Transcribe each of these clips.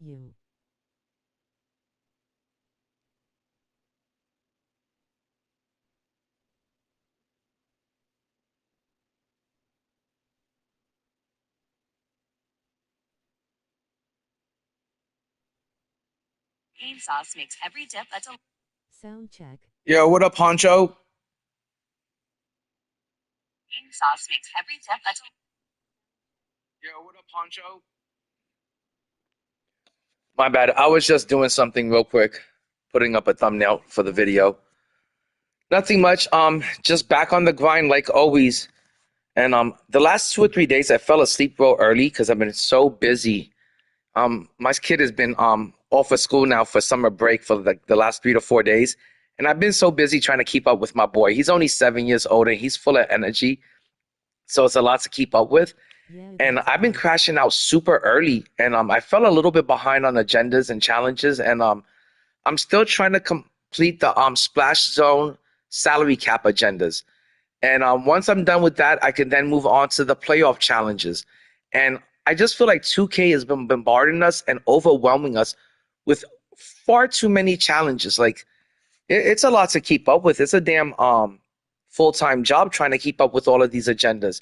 You. Game sauce makes every dip a Sound check. Yo, what up, Honcho? game sauce makes every dip a Yo, what up, Honcho? My bad. I was just doing something real quick, putting up a thumbnail for the video. Nothing much. Just back on the grind like always. And the last 2 or 3 days I fell asleep real early because I've been so busy. My kid has been off of school now for summer break for like the last 3 to 4 days. And I've been so busy trying to keep up with my boy. He's only 7 years old and he's full of energy. So it's a lot to keep up with. Yeah, And that's I've been right. crashing out super early, and I fell a little bit behind on agendas and challenges, and I'm still trying to complete the splash zone salary cap agendas. And once I'm done with that, I can then move on to the playoff challenges. And I just feel like 2K has been bombarding us and overwhelming us with far too many challenges. Like it's a lot to keep up with. It's a damn full-time job trying to keep up with all of these agendas.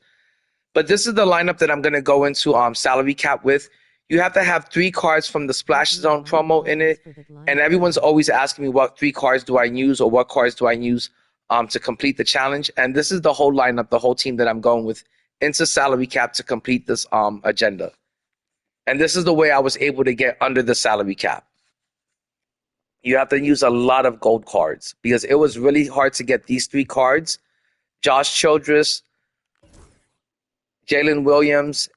But this is the lineup that I'm going to go into salary cap with. You have to have 3 cards from the Splash Zone promo in it. And everyone's always asking me what 3 cards do I use or what cards do I use to complete the challenge. And this is the whole lineup, the whole team that I'm going with into salary cap to complete this agenda. And this is the way I was able to get under the salary cap. You have to use a lot of gold cards because it was really hard to get these 3 cards. Josh Childress, Jalen Williams,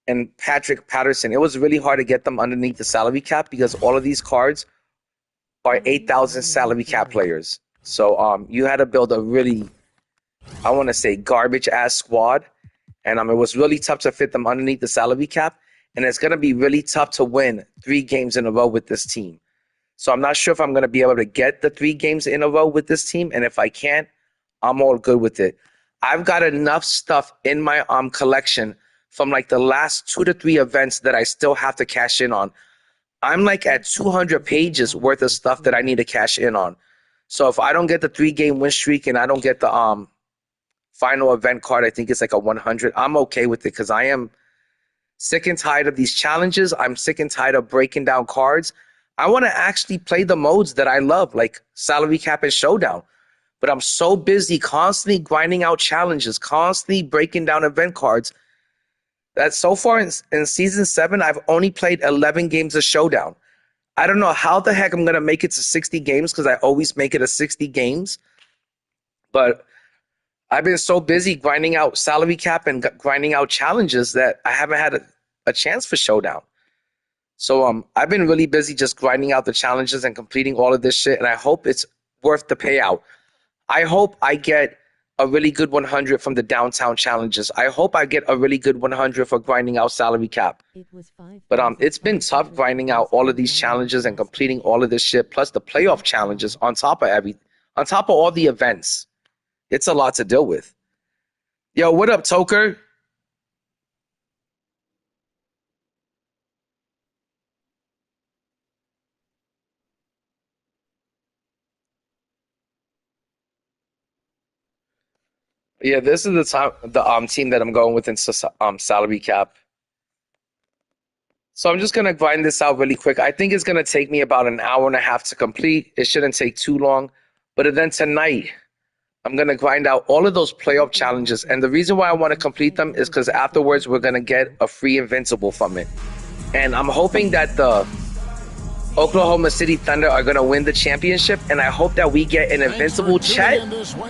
and Patrick Patterson. It was really hard to get them underneath the salary cap because all of these cards are 8,000 salary cap players. So you had to build a really, I want to say, garbage ass squad. And it was really tough to fit them underneath the salary cap. And it's going to be really tough to win 3 games in a row with this team. So I'm not sure if I'm going to be able to get the 3 games in a row with this team. And if I can't, I'm all good with it. I've got enough stuff in my collection from like the last 2 to 3 events that I still have to cash in on. I'm like at 200 pages worth of stuff that I need to cash in on. So if I don't get the 3-game win streak and I don't get the final event card, I think it's like a 100, I'm okay with it because I am sick and tired of these challenges. I'm sick and tired of breaking down cards. I want to actually play the modes that I love, like salary cap and showdown. But I'm so busy constantly grinding out challenges, constantly breaking down event cards, that so far in season 7, I've only played 11 games of showdown. I don't know how the heck I'm going to make it to 60 games because I always make it to 60 games. But I've been so busy grinding out salary cap and grinding out challenges that I haven't had a chance for showdown. So I've been really busy just grinding out the challenges and completing all of this shit, and I hope it's worth the payout. I hope I get a really good 100 from the downtown challenges. I hope I get a really good 100 for grinding out salary cap. But it's been tough grinding out all of these challenges and completing all of this shit, plus the playoff challenges on top of all the events. It's a lot to deal with. Yo, what up, Toker? Yeah, this is the team that I'm going with in salary cap. So I'm just gonna grind this out really quick. I think it's gonna take me about an hour and a half to complete. It shouldn't take too long. But then tonight, I'm gonna grind out all of those playoff challenges. And the reason why I want to complete them is because afterwards we're gonna get a free invincible from it. And I'm hoping that the Oklahoma City Thunder are going to win the championship, and I hope that we get an invincible Chet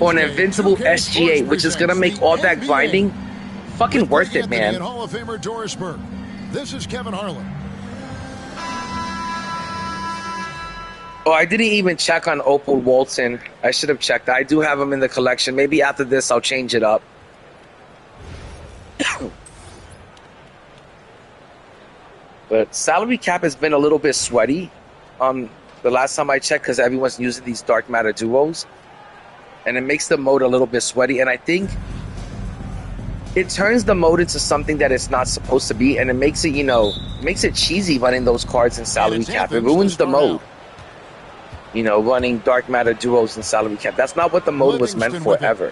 or an invincible SGA, which is going to make all that grinding fucking worth it, man. Hall of Famer Doris Burke. This is Kevin Harlan. Oh, I didn't even check on Opal Walton. I should have checked. I do have him in the collection. Maybe after this I'll change it up. But salary cap has been a little bit sweaty the last time I checked because everyone's using these dark matter duos. And it makes the mode a little bit sweaty. And I think it turns the mode into something that it's not supposed to be, and it makes it, you know, makes it cheesy running those cards in salary cap. It ruins the mode. You know, running dark matter duos in salary cap. That's not what the mode was meant for ever.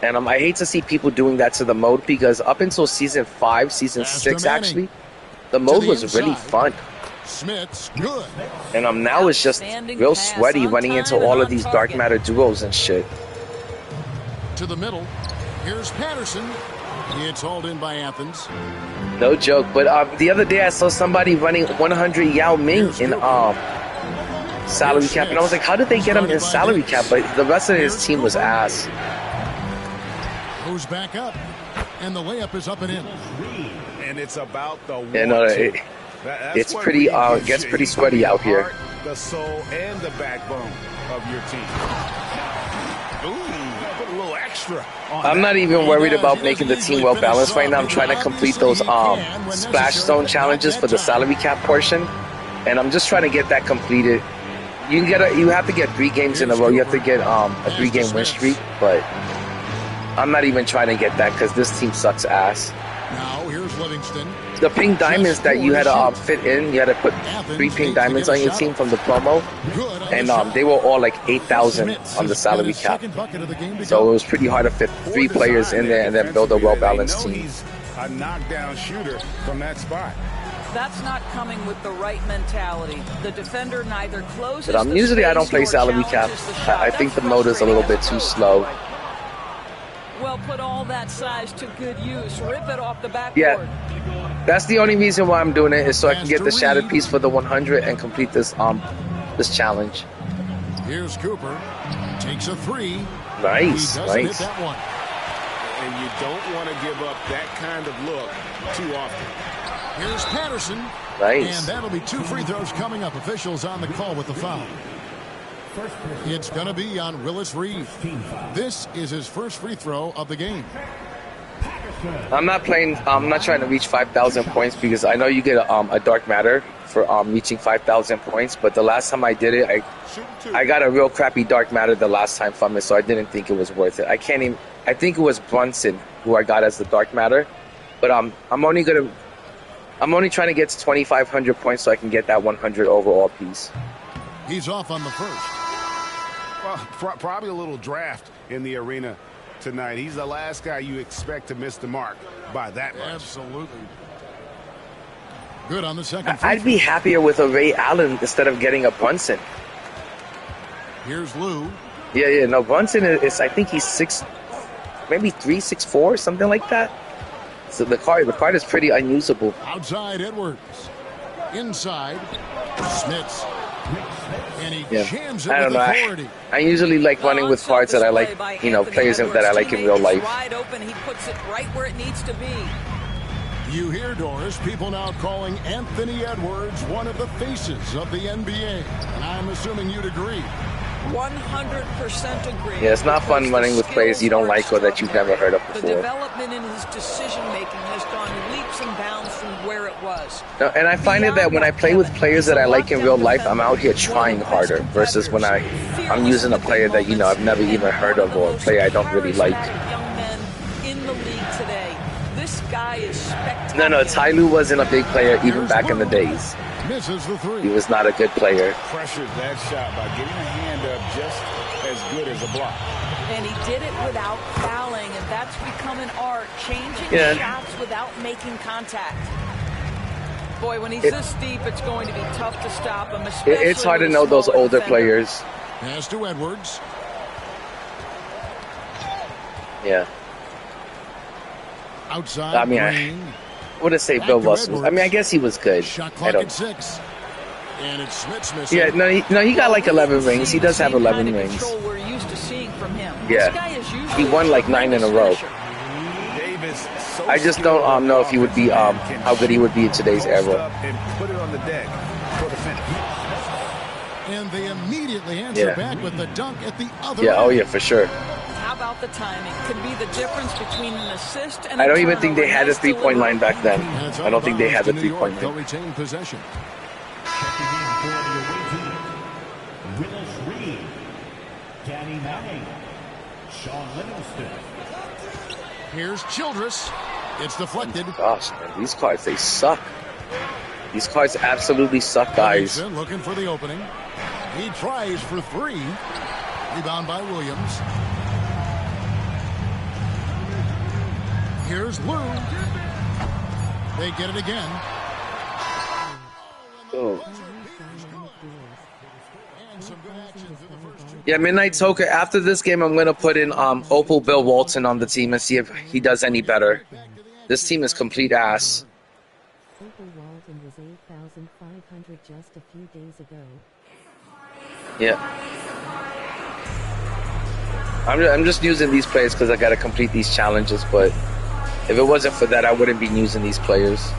And I hate to see people doing that to the mode, because up until season 5, season 6, actually, the mode was really fun. Smith's good. And now it's just real sweaty running into all of these dark matter duos and shit. To the middle. Here's Patterson. It's hauled in by Athens. No joke. But the other day I saw somebody running 100 Yao Ming in salary cap, and I was like, how did they get him in salary cap? But the rest of his team was ass. Goes back up, and the layup is up and in. And it's about the it's pretty it gets pretty sweaty out here. The soul and the backbone of your team. Ooh, put a little extra. I'm not even worried about making the team well balanced right now. I'm trying to complete those splash zone challenges for the salary cap portion, and I'm just trying to get that completed. You have to get 3 games in a row. You have to get a 3-game win streak, but I'm not even trying to get that because this team sucks ass. Now here's Livingston. The pink diamonds that you had to fit in, you had to put 3 pink diamonds on your team from the promo, and they were all like 8,000 on the salary cap. So it was pretty hard to fit 3 players in there and then build a well-balanced team. A knockdown shooter from that spot. That's not coming with the right mentality. The defender neither closes. But usually I don't play salary cap. I think the mode is a little bit too slow. Well, put all that size to good use. Rip it off the backboard. Yeah, that's the only reason why I'm doing it, is so I can get the shattered piece for the 100 and complete this this challenge. Here's Cooper. Takes a 3. Nice, nice. Hit that one. And you don't want to give up that kind of look too often. Here's Patterson. Nice. And that'll be 2 free throws coming up. Officials on the call with the foul. It's going to be on Willis Reed. This is his first free throw of the game. I'm not trying to reach 5,000 points, because I know you get a dark matter for reaching 5,000 points. But the last time I did it, I got a real crappy dark matter the last time from it, so I didn't think it was worth it. I think it was Brunson who I got as the dark matter. But I'm only trying to get to 2,500 points so I can get that 100 overall piece. He's off on the first. Well, probably a little draft in the arena tonight. He's the last guy you expect to miss the mark by that much. Absolutely. Good on the second. I'd be happier with a Ray Allen instead of getting a Brunson. Here's Lou. Yeah, no, Brunson is, I think he's 3, 6'4", something like that. So the card is pretty unusable. Outside Edwards. Inside Smiths. And he jams it I don't with know. authority. I usually like running with cards that I like, you know, players that I like in real life. Wide open, he puts it right where it needs to be. You hear, Doris, people now calling Anthony Edwards one of the faces of the NBA. And I'm assuming you'd agree. 100% agree. Yeah, it's not fun running with players you don't like or that you've never heard of The before. development in his decision-making has gone leaps and bounds from where it was. No, and I find it that when I play with players that I like in real life, I'm out here trying harder versus when I'm using a player that, you know, I've never even heard of, or a player I don't really like. Young men in the league today. This guy is spectacular. No, Ty Lue wasn't a big player even back in the days. Misses the 3. He was not a good player. Pressured that shot by getting a hand up just as good as a block. And he did it without fouling, and that's become an art, changing shots without making contact. Boy, when he's this deep, it's going to be tough to stop him, especially It's hard to know those older players. Pass to Edwards. Yeah. Outside. I mean, I wouldn't say Bill Russell. I mean, I guess he was good. Shot I clock don't. at 6. And it's Smith's missing. Yeah, no, he got like 11 rings. He does have 11 rings. Control we're used to seeing from him. Yeah. This guy is usually He won like 9 in a row. Davis, so I just don't know if he would be how good he would be in today's era. And put it on the deck for the finish. And they immediately answer back with the dunk at the other Yeah, end. oh yeah, for sure. How about the timing? Could be the difference between an assist and I a don't even think they had a turnover. three-point line back then. And it's I don't think they had the out of bounds to New York. three-point They'll line. retain possession. Checking in for the away team, Willis Reed, Danny Manning, Sean Livingston. Here's Childress. It's deflected. Gosh, man, these cards, they suck. These cards absolutely suck, guys. Looking for the opening. He tries for 3. Rebound by Williams. Here's Lou. They get it again. Oh. Yeah, Midnight Toker, after this game, I'm going to put in Opal Bill Walton on the team and see if he does any better. This team is complete ass. Opal Walton was 8,500 just a few days ago. Yeah. I'm just using these players because I got to complete these challenges, but if it wasn't for that, I wouldn't be using these players.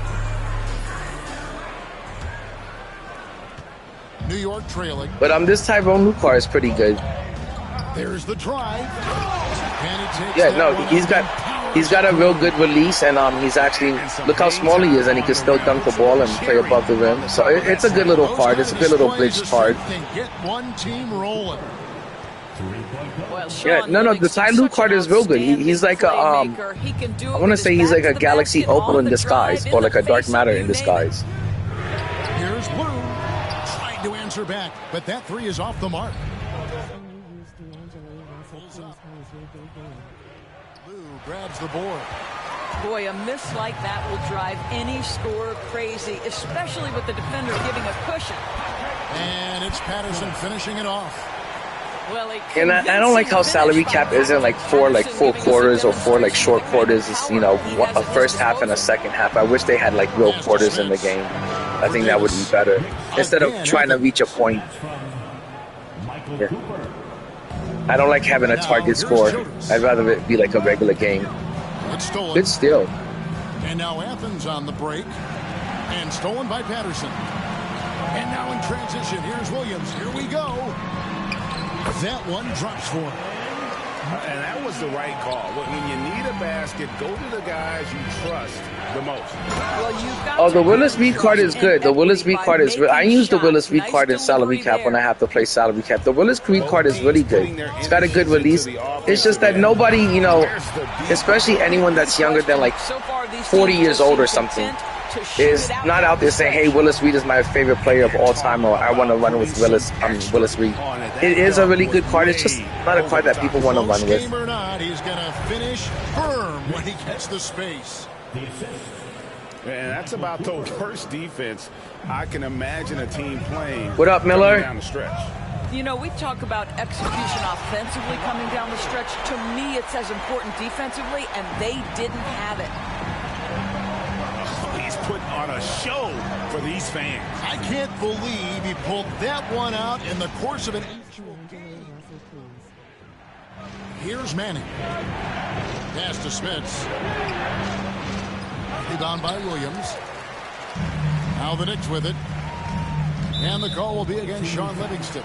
New York trailing. But this Tyrone Lue card is pretty good. There's the drive. Yeah, no, he's got a real good release, and he's actually, look how small he is, and he can still dunk the ball and play above the rim. So it's a good little card. It's a good little bridge card. Get one team rolling. Yeah, no, the Ty Lue card is real good. He's like a I want to say he's like a Galaxy Opal in disguise, or like a Dark Matter in disguise. Here's Lou trying to answer back, but that 3 is off the mark. Lou grabs the board. Boy, a miss like that will drive any scorer crazy, especially with the defender giving a cushion. And it's Patterson finishing it off. Well, and I don't like how salary cap isn't like 4 full quarters or 4 short quarters. It's, you know, a first half and a second half. I wish they had like real quarters in the game. I think that would be better instead of trying to reach a point. Yeah. I don't like having a target score. I'd rather it be like a regular game. Good steal. And now Athens on the break. And stolen by Patterson. And now in transition, here's Williams. Here we go. That one drops for him. And that was the right call. When you need a basket, go to the guys you trust the most. Oh, the Willis Reed card is good. The Willis Reed card is I use the Willis Reed card in salary cap when I have to play salary cap. The Willis Reed card is really good. It's got a good release. It's just that nobody, you know, especially anyone that's younger than like 40 years old or something, is not out there saying, hey, Willis Reed is my favorite player of all time, or I want to run with Willis Reed. It is a really good card. It's just not a card that people want to run with. Game or not, he's going to finish firm when he gets the space. And that's about the worst defense I can imagine a team playing. What up, Miller? Down the stretch. You know, we talk about execution offensively coming down the stretch. To me, it's as important defensively, and they didn't have it. He's put on a show for these fans. I can't believe he pulled that one out in the course of an 8-game game. Here's Manning. Pass to Smits. Rebound by Williams. Now the Knicks with it. And the call will be against Sean Livingston.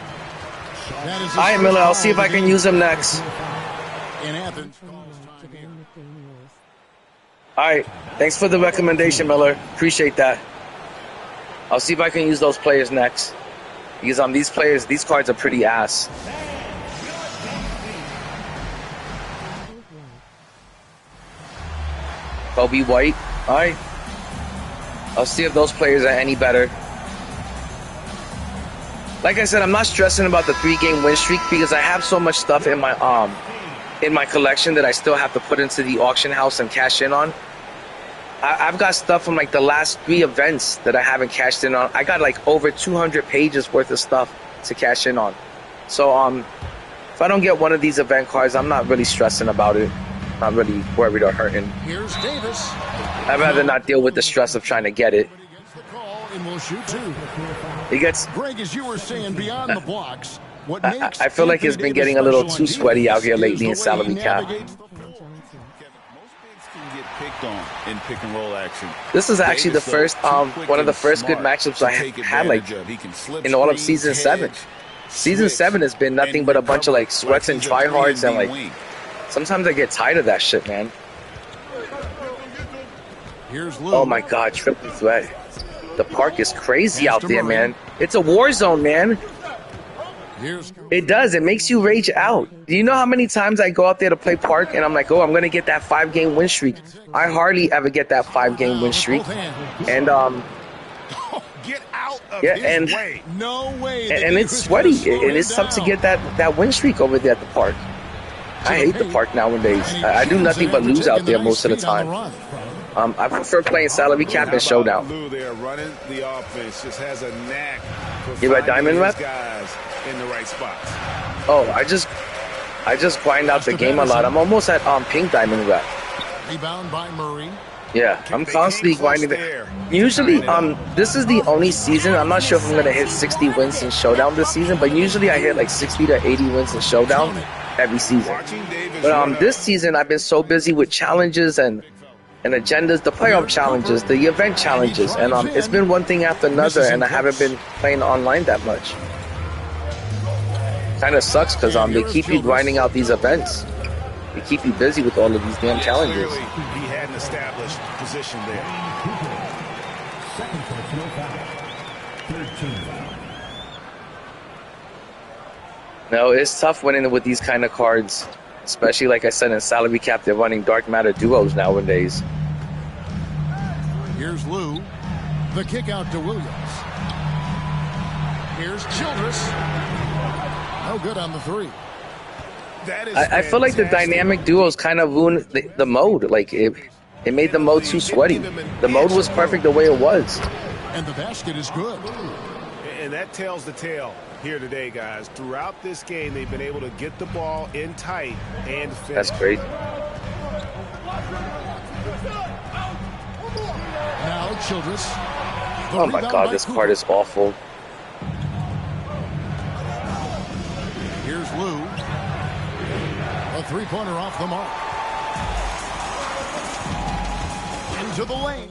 That is all right, Miller, I'll see if I can use him next. In Athens. All right, thanks for the recommendation, Miller. Appreciate that. I'll see if I can use those players next. Because these cards are pretty ass. Kobe White. All right. I'll see if those players are any better. Like I said, I'm not stressing about the 3-game win streak because I have so much stuff in my collection that I still have to put into the auction house and cash in on. I've got stuff from like the last 3 events that I haven't cashed in on. I got like over 200 pages worth of stuff to cash in on. So if I don't get one of these event cards, I'm not really stressing about it. Not really worried or hurting. Here's Davis. I'd rather not deal with the stress of trying to get it. And we'll shoot 2. He gets. Greg, as you were saying, beyond the blocks, what makes I feel like it's been getting a little too sweaty out here lately in salary cap. In pick and roll action. This is actually the first one of the first good matchups I had like in all of season 7. Season 7 has been nothing but a bunch of like sweats and tryhards, and like sometimes I get tired of that shit, man. Oh my god, triple threat. The park is crazy out there, man. It's a war zone, man. It does. It makes you rage out. Do you know how many times I go out there to play Park and I'm like, oh, I'm going to get that 5-game win streak. I hardly ever get that 5-game win streak. And, Get out of yeah, his way. No way. And it's sweaty. It is tough to get that win streak over there at the Park. I hate the Park nowadays. I do nothing but lose out there most of the time. I prefer playing salary cap and showdown. Lou there running the offense, just has a knack for You got diamond finding rep? his guys in the right spots. Oh, I just grind out the game a lot. I'm almost at pink diamond rep. Rebound by Murray. Yeah, I'm constantly grinding it. Usually, this is the only season. I'm not sure if I'm gonna hit 60 wins in showdown this season, but usually I hit like 60 to 80 wins in showdown every season. But this season I've been so busy with challenges and agendas, the playoff challenges, the event challenges, and it's been one thing after another, and I haven't been playing online that much. Kind of sucks because they keep you grinding out these events. They keep you busy with all of these damn challenges. Clearly, he had an established position there. Second personal foul. 13 foul. No, it's tough winning with these kind of cards, especially like I said in salary cap. They're running dark matter duos nowadays. Here's Lou. The kick out to Williams. Here's Childress. No good on the three. That is I feel like the dynamic duos kind of ruined the mode. Like it made the mode too sweaty. The mode was perfect the way it was. And the basket is good. And that tells the tale here today, guys. Throughout this game, they've been able to get the ball in tight and finish. That's great. Now Childress. Oh my God, this card is awful. Here's Lou. A three-pointer off the mark. Into the lane.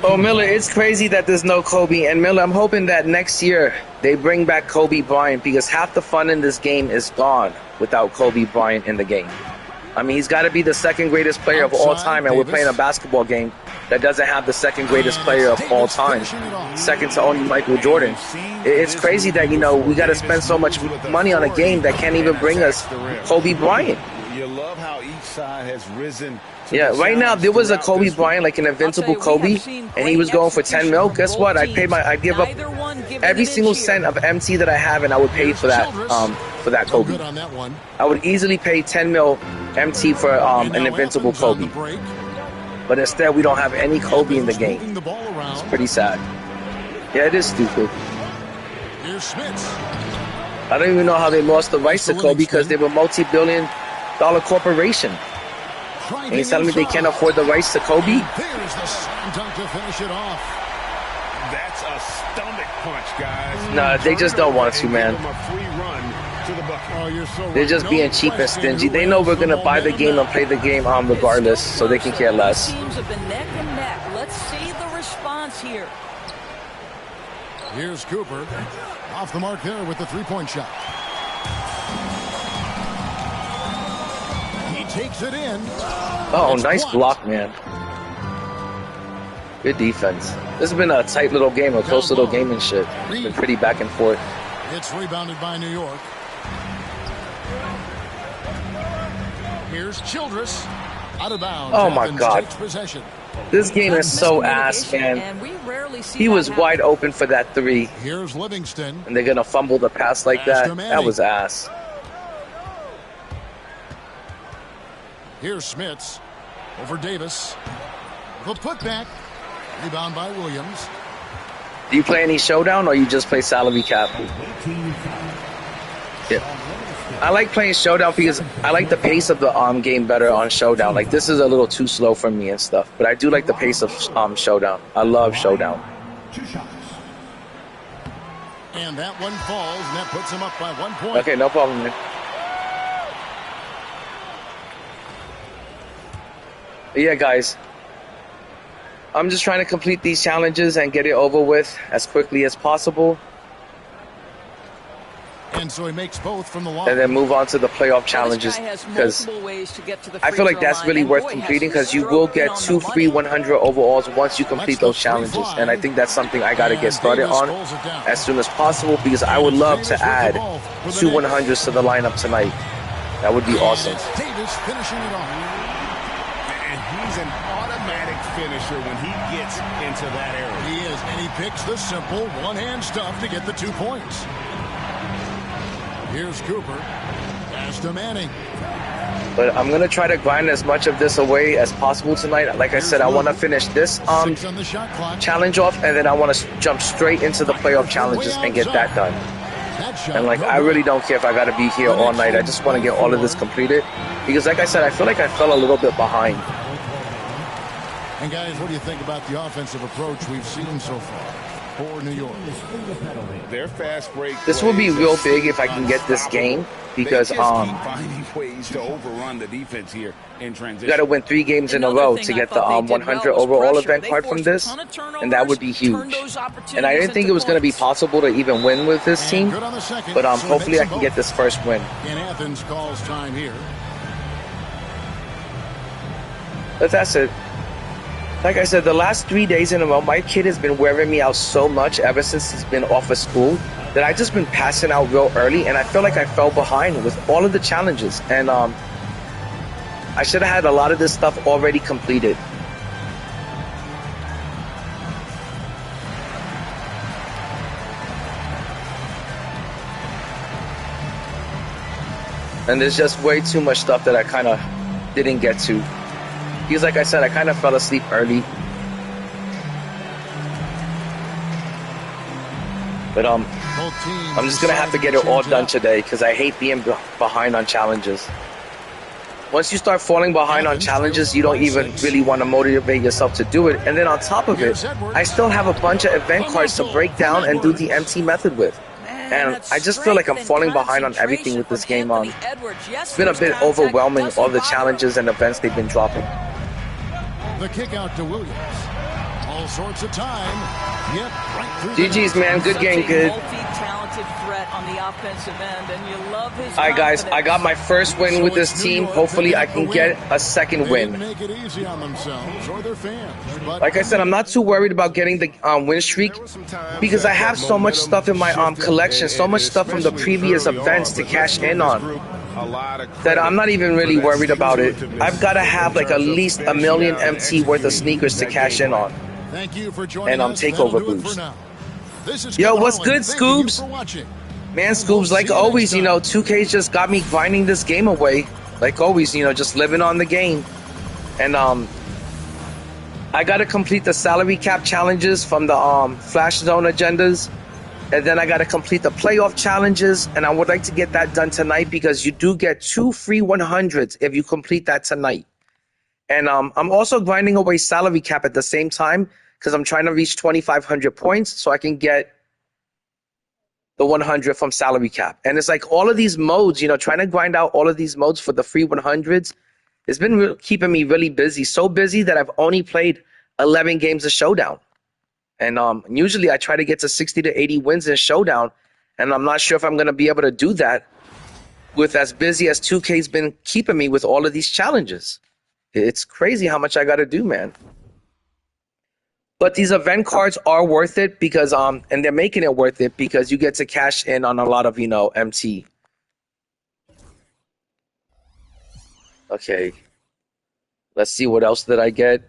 Oh, Miller, it's crazy that there's no Kobe. And Miller, I'm hoping that next year they bring back Kobe Bryant, because half the fun in this game is gone without Kobe Bryant in the game. I mean, he's got to be the second greatest player of all time, and we're playing a basketball game that doesn't have the second greatest player of all time, second to only Michael Jordan. It's crazy that, we got to spend so much money on a game that can't even bring us Kobe Bryant. You love how each side has risen. Yeah, right now there was a Kobe Bryant, like an invincible Kobe, and he was going for 10 mil. Guess what? I give up every single cent of MT that I have, and I would pay for that Kobe. I would easily pay 10 mil MT for an invincible Kobe. But instead, we don't have any Kobe in the game. It's pretty sad. Yeah, it is stupid. I don't even know how they lost the rights to Kobe, because they were a multi-billion-dollar corporation. And he's telling me they can't afford the rights to Kobe? There's the slam dunk to finish it off. That's a stomach punch, guys. Nah, they just don't want to, man. They're just being cheap and stingy. They know we're going to buy the game and play the game regardless, so they can care less. Teams have been neck and neck. Let's see the response here. Here's Cooper. Off the mark there with the three-point shot. He takes it in. Oh, nice block, man. Good defense. This has been a tight little game, a close little game and shit. It's been pretty back and forth. It's rebounded by New York. Here's Childress. Out of bounds. Oh my Evans God. takes possession. This game is so ass, man. He was wide open for that three. Here's Livingston. And they're going to fumble the pass like that. That was ass. Here's Smits. Over Davis. The putback. Rebound by Williams. Do you play any showdown, or you just play salary cap? Yeah. I like playing showdown because I like the pace of the game better on showdown. Like, this is a little too slow for me and stuff, but I do like the pace of showdown. I love showdown. 2 shots. And that one falls, and that puts him up by 1 point. Okay, no problem, man. But yeah, guys, I'm just trying to complete these challenges and get it over with as quickly as possible. And so he makes both from the line. and then move on to the playoff challenges, because I feel like that's really worth completing, because you will get 2 free 100 overalls once you complete those challenges. And I think that's something I got to get started on as soon as possible, because I would love to add 2 100s to the lineup tonight. That would be awesome. Davis finishing it off. And he's an automatic finisher when he gets into that area. He is, and he picks the simple one-hand stuff to get the 2 points. Here's Cooper. Pass to Manning. But I'm going to try to grind as much of this away as possible tonight. Like I said, I want to finish this challenge off, and then I want to jump straight into the playoff challenges and get that done. And like, I really don't care if I got to be here all night. I just want to get all of this completed, because like I said, I feel like I fell a little bit behind. And guys, what do you think about the offensive approach we've seen so far for New York? Their fast break. This will be real big if I can get this game, because keep finding ways to overrun the defense here in transition. you got to win 3 games in a row to get the 100 overall event card from this, and that would be huge. And I didn't think it was going to be possible to even win with this team, but hopefully I can get this first win. And Athens calls time here. But that's it. Like I said, the last 3 days in a row, my kid has been wearing me out so much ever since he's been off of school, that I just been passing out real early, and I feel like I fell behind with all of the challenges. And I should have had a lot of this stuff already completed. And there's just way too much stuff that I kind of didn't get to. Because like I said, I kind of fell asleep early. But I'm just going to have to get it all done today, because I hate being behind on challenges. Once you start falling behind on challenges, you don't even really want to motivate yourself to do it. And then on top of it, I still have a bunch of event cards to break down and do the MT method with. And I just feel like I'm falling behind on everything with this game on. It's been a bit overwhelming, all the challenges and events they've been dropping. The kick out to Williams. All sorts of time. Yep, right through. GG's, man. Good game, good. Multi-talented threat on the offensive end, and you love his All right, guys. I got my first win with this team. Hopefully, I can get a second win. Make it easy on themselves or their fans. Like I said, I'm not too worried about getting the win streak, because I have so much stuff in my collection, so much stuff from the previous events to cash in on, that I'm not even really worried about it. I've got to have like at least 1 million MT worth of sneakers to cash in on. Thank you for joining And us. takeover boost. Yo, what's good, Scoobs? Man, Scoobs, like always, 2K's just got me grinding this game away. Like always, just living on the game. And I got to complete the salary cap challenges from the Flash Zone agendas. And then I got to complete the playoff challenges, and I would like to get that done tonight, because you do get 2 free 100s if you complete that tonight. And I'm also grinding away salary cap at the same time, because I'm trying to reach 2,500 points so I can get the 100 from salary cap. And it's like all of these modes, trying to grind out all of these modes for the free 100s, it's been keeping me really busy. So busy that I've only played 11 games of Showdown. And usually I try to get to 60 to 80 wins in Showdown, and I'm not sure if I'm going to be able to do that with as busy as 2K's been keeping me with all of these challenges. It's crazy how much I got to do, man. But these event cards are worth it, because and they're making it worth it because you get to cash in on a lot of, MT. Okay. Let's see, what else did I get?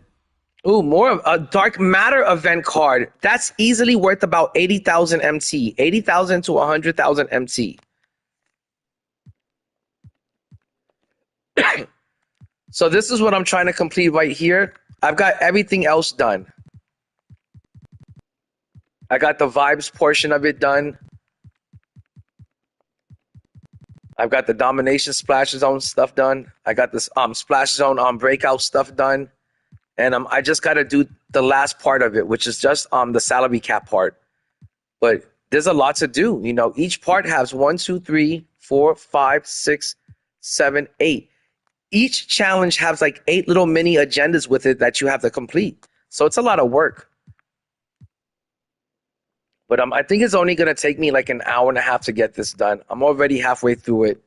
Ooh, more of a Dark Matter event card. That's easily worth about 80,000 MT. 80,000 to 100,000 MT. So this is what I'm trying to complete right here. I've got everything else done. I got the vibes portion of it done. I've got the domination splash zone stuff done. I got this splash zone breakout stuff done. And I just got to do the last part of it, which is just the salary cap part. But there's a lot to do. Each part has 1, 2, 3, 4, 5, 6, 7, 8. Each challenge has like 8 little mini agendas with it that you have to complete. So it's a lot of work. But I think it's only going to take me like an hour and a half to get this done. I'm already halfway through it.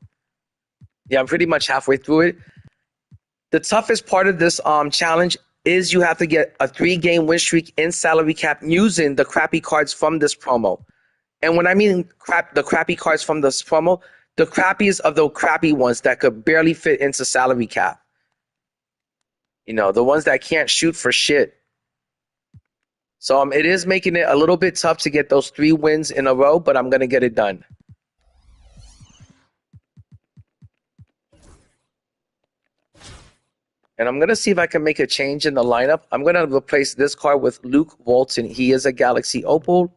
Yeah, I'm pretty much halfway through it. The toughest part of this challenge is you have to get a 3-game win streak in salary cap using the crappy cards from this promo. And when I mean the crappy cards from this promo, the crappiest of the crappy ones that could barely fit into salary cap. You know, the ones that can't shoot for shit. So it is making it a little bit tough to get those 3 wins in a row, but I'm going to get it done. And I'm going to see if I can make a change in the lineup. I'm going to replace this card with Luke Walton. He is a Galaxy Opal,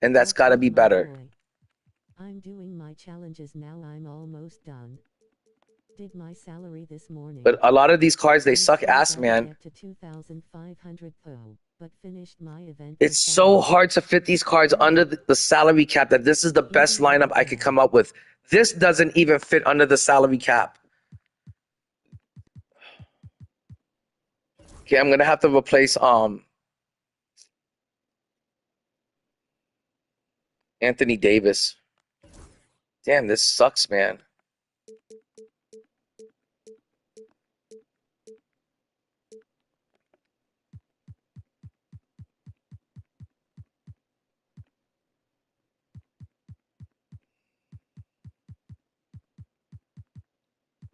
and that's got to be better. I'm doing my challenges now. I'm almost done. Did my salary this morning. But a lot of these cards, they suck ass, man. To 2,500 PO, but finished my event. It's so hard to fit these cards under the salary cap that this is the best lineup I could come up with. This doesn't even fit under the salary cap. Okay, I'm going to have to replace Anthony Davis. Damn, this sucks, man.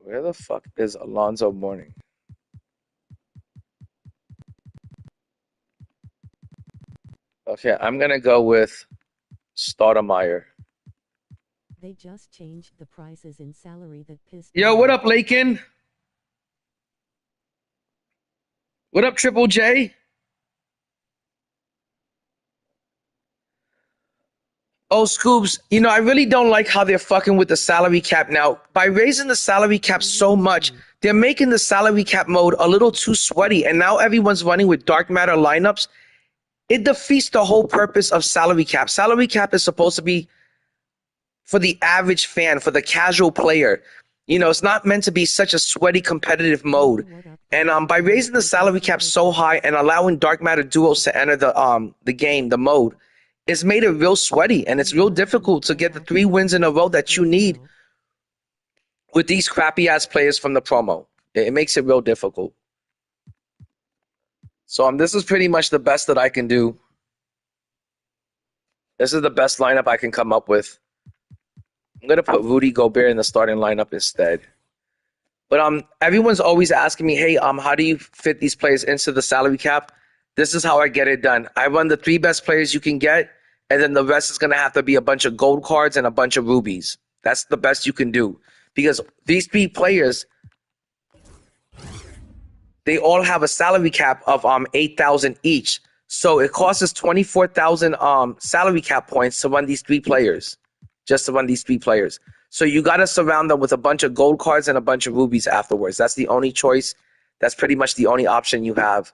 Where the fuck is Alonzo Mourning? Okay, I'm going to go with Stoudemire. They just changed the prices in salary that pissed Yo, what up, Lakin? What up, Triple J? Oh, Scoobs, you know, I really don't like how they're fucking with the salary cap now. By raising the salary cap so much, they're making the salary cap mode a little too sweaty, and now everyone's running with dark matter lineups. It defeats the whole purpose of salary cap. Salary cap is supposed to be for the average fan, for the casual player. You know, it's not meant to be such a sweaty competitive mode. And by raising the salary cap so high and allowing dark matter duos to enter the game, the mode, it's made it real sweaty, and it's real difficult to get the 3 wins in a row that you need with these crappy ass players from the promo. It makes it real difficult. So this is pretty much the best that I can do. This is the best lineup I can come up with. I'm gonna put Rudy Gobert in the starting lineup instead. But everyone's always asking me, hey, how do you fit these players into the salary cap? This is how I get it done. I run the 3 best players you can get, and then the rest is gonna have to be a bunch of gold cards and a bunch of rubies. That's the best you can do. Because these 3 players, they all have a salary cap of 8,000 each. So it costs us 24,000 salary cap points to run these 3 players. Just to run these 3 players. So you got to surround them with a bunch of gold cards and a bunch of rubies afterwards. That's the only choice. That's pretty much the only option you have.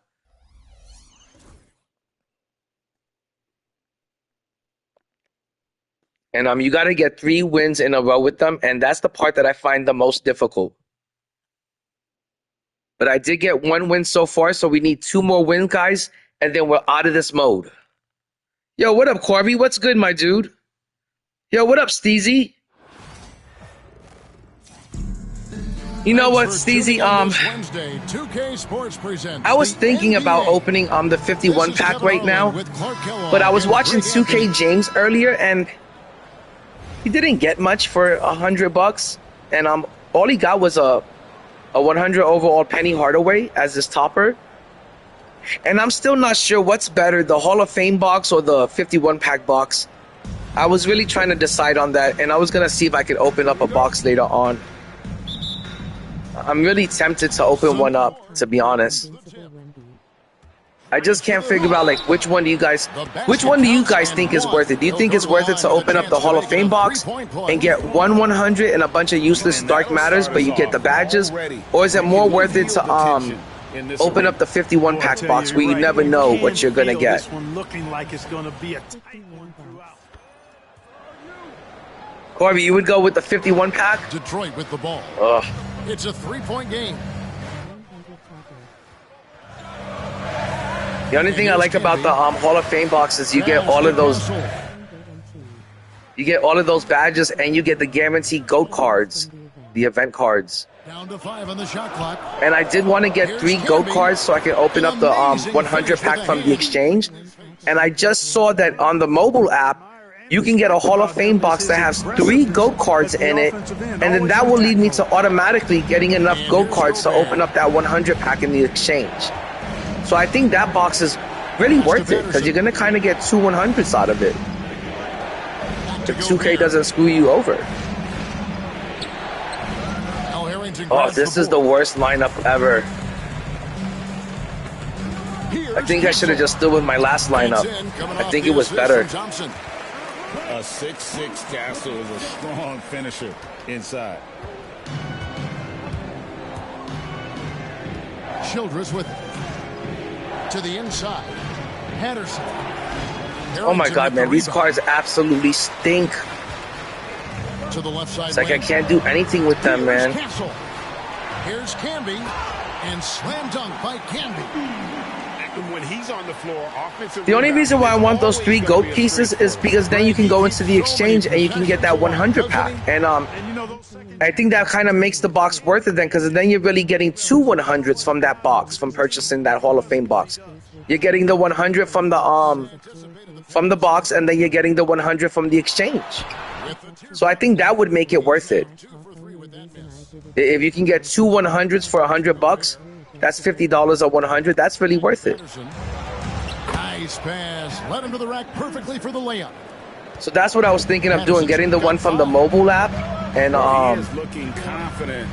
And you got to get 3 wins in a row with them, and that's the part that I find the most difficult. But I did get 1 win so far, so we need 2 more wins, guys, and then we're out of this mode. Yo, what up, Corby? What's good, my dude? Yo, what up, Steezy? You know what, Steezy? I was thinking about opening the 51 pack right now, but I was watching 2K James earlier, and he didn't get much for $100, and all he got was a 100 overall Penny Hardaway as his topper. And I'm still not sure what's better, the Hall of Fame box or the 51 pack box. I was really trying to decide on that, and I was gonna see if I could open up a box later on. I'm really tempted to open one up, to be honest. I just can't figure out which one do you guys think is worth it? Do you think it's worth it to open up the Hall of Fame box and get 100 and a bunch of useless dark matters, but you get the badges? Or is it more worth it to open up the 51 pack box where you never know what you're gonna get? Corby, you would go with the 51 pack? Detroit with the ball. Ugh. It's a 3-point game. The only thing I like about the Hall of Fame box is you get all of those You get all of those badges, and you get the guaranteed GOAT cards, the event cards. Down to 5 on the shot clock. And I did want to get 3 GOAT cards so I can open up the 100 pack from the exchange. And I just saw that on the mobile app, you can get a Hall of Fame box that has 3 GOAT cards in it, and then that will lead me to automatically getting enough GOAT cards to open up that 100 pack in the exchange. So I think that box is really worth it, because you're going to kind of get 2 100s out of it. If 2K doesn't screw you over. Oh, this is the worst lineup ever. I think I should have just stood with my last lineup. I think it was better. A 6'6" Castle is a strong finisher inside. Childress with it. To the inside. Patterson. Oh my God, man, these cards absolutely stink. To the left side. It's like I can't do anything with them, man. Here's Canby, and slam dunk by Canby. When he's on the floor, offensive. The only reason why I want those 3 GOAT pieces is because then you can go into the exchange and you can get that 100 pack. And I think that kind of makes the box worth it then, because then you're really getting 2 100s from that box, from purchasing that Hall of Fame box. You're getting the 100 from the box, and then you're getting the 100 from the exchange. So I think that would make it worth it. If you can get 2 100s for $100, that's $50 or 100. That's really worth it. Nice pass, led him to the rack perfectly for the layup. So that's what I was thinking of doing, getting the one from the mobile app, and He is looking confident.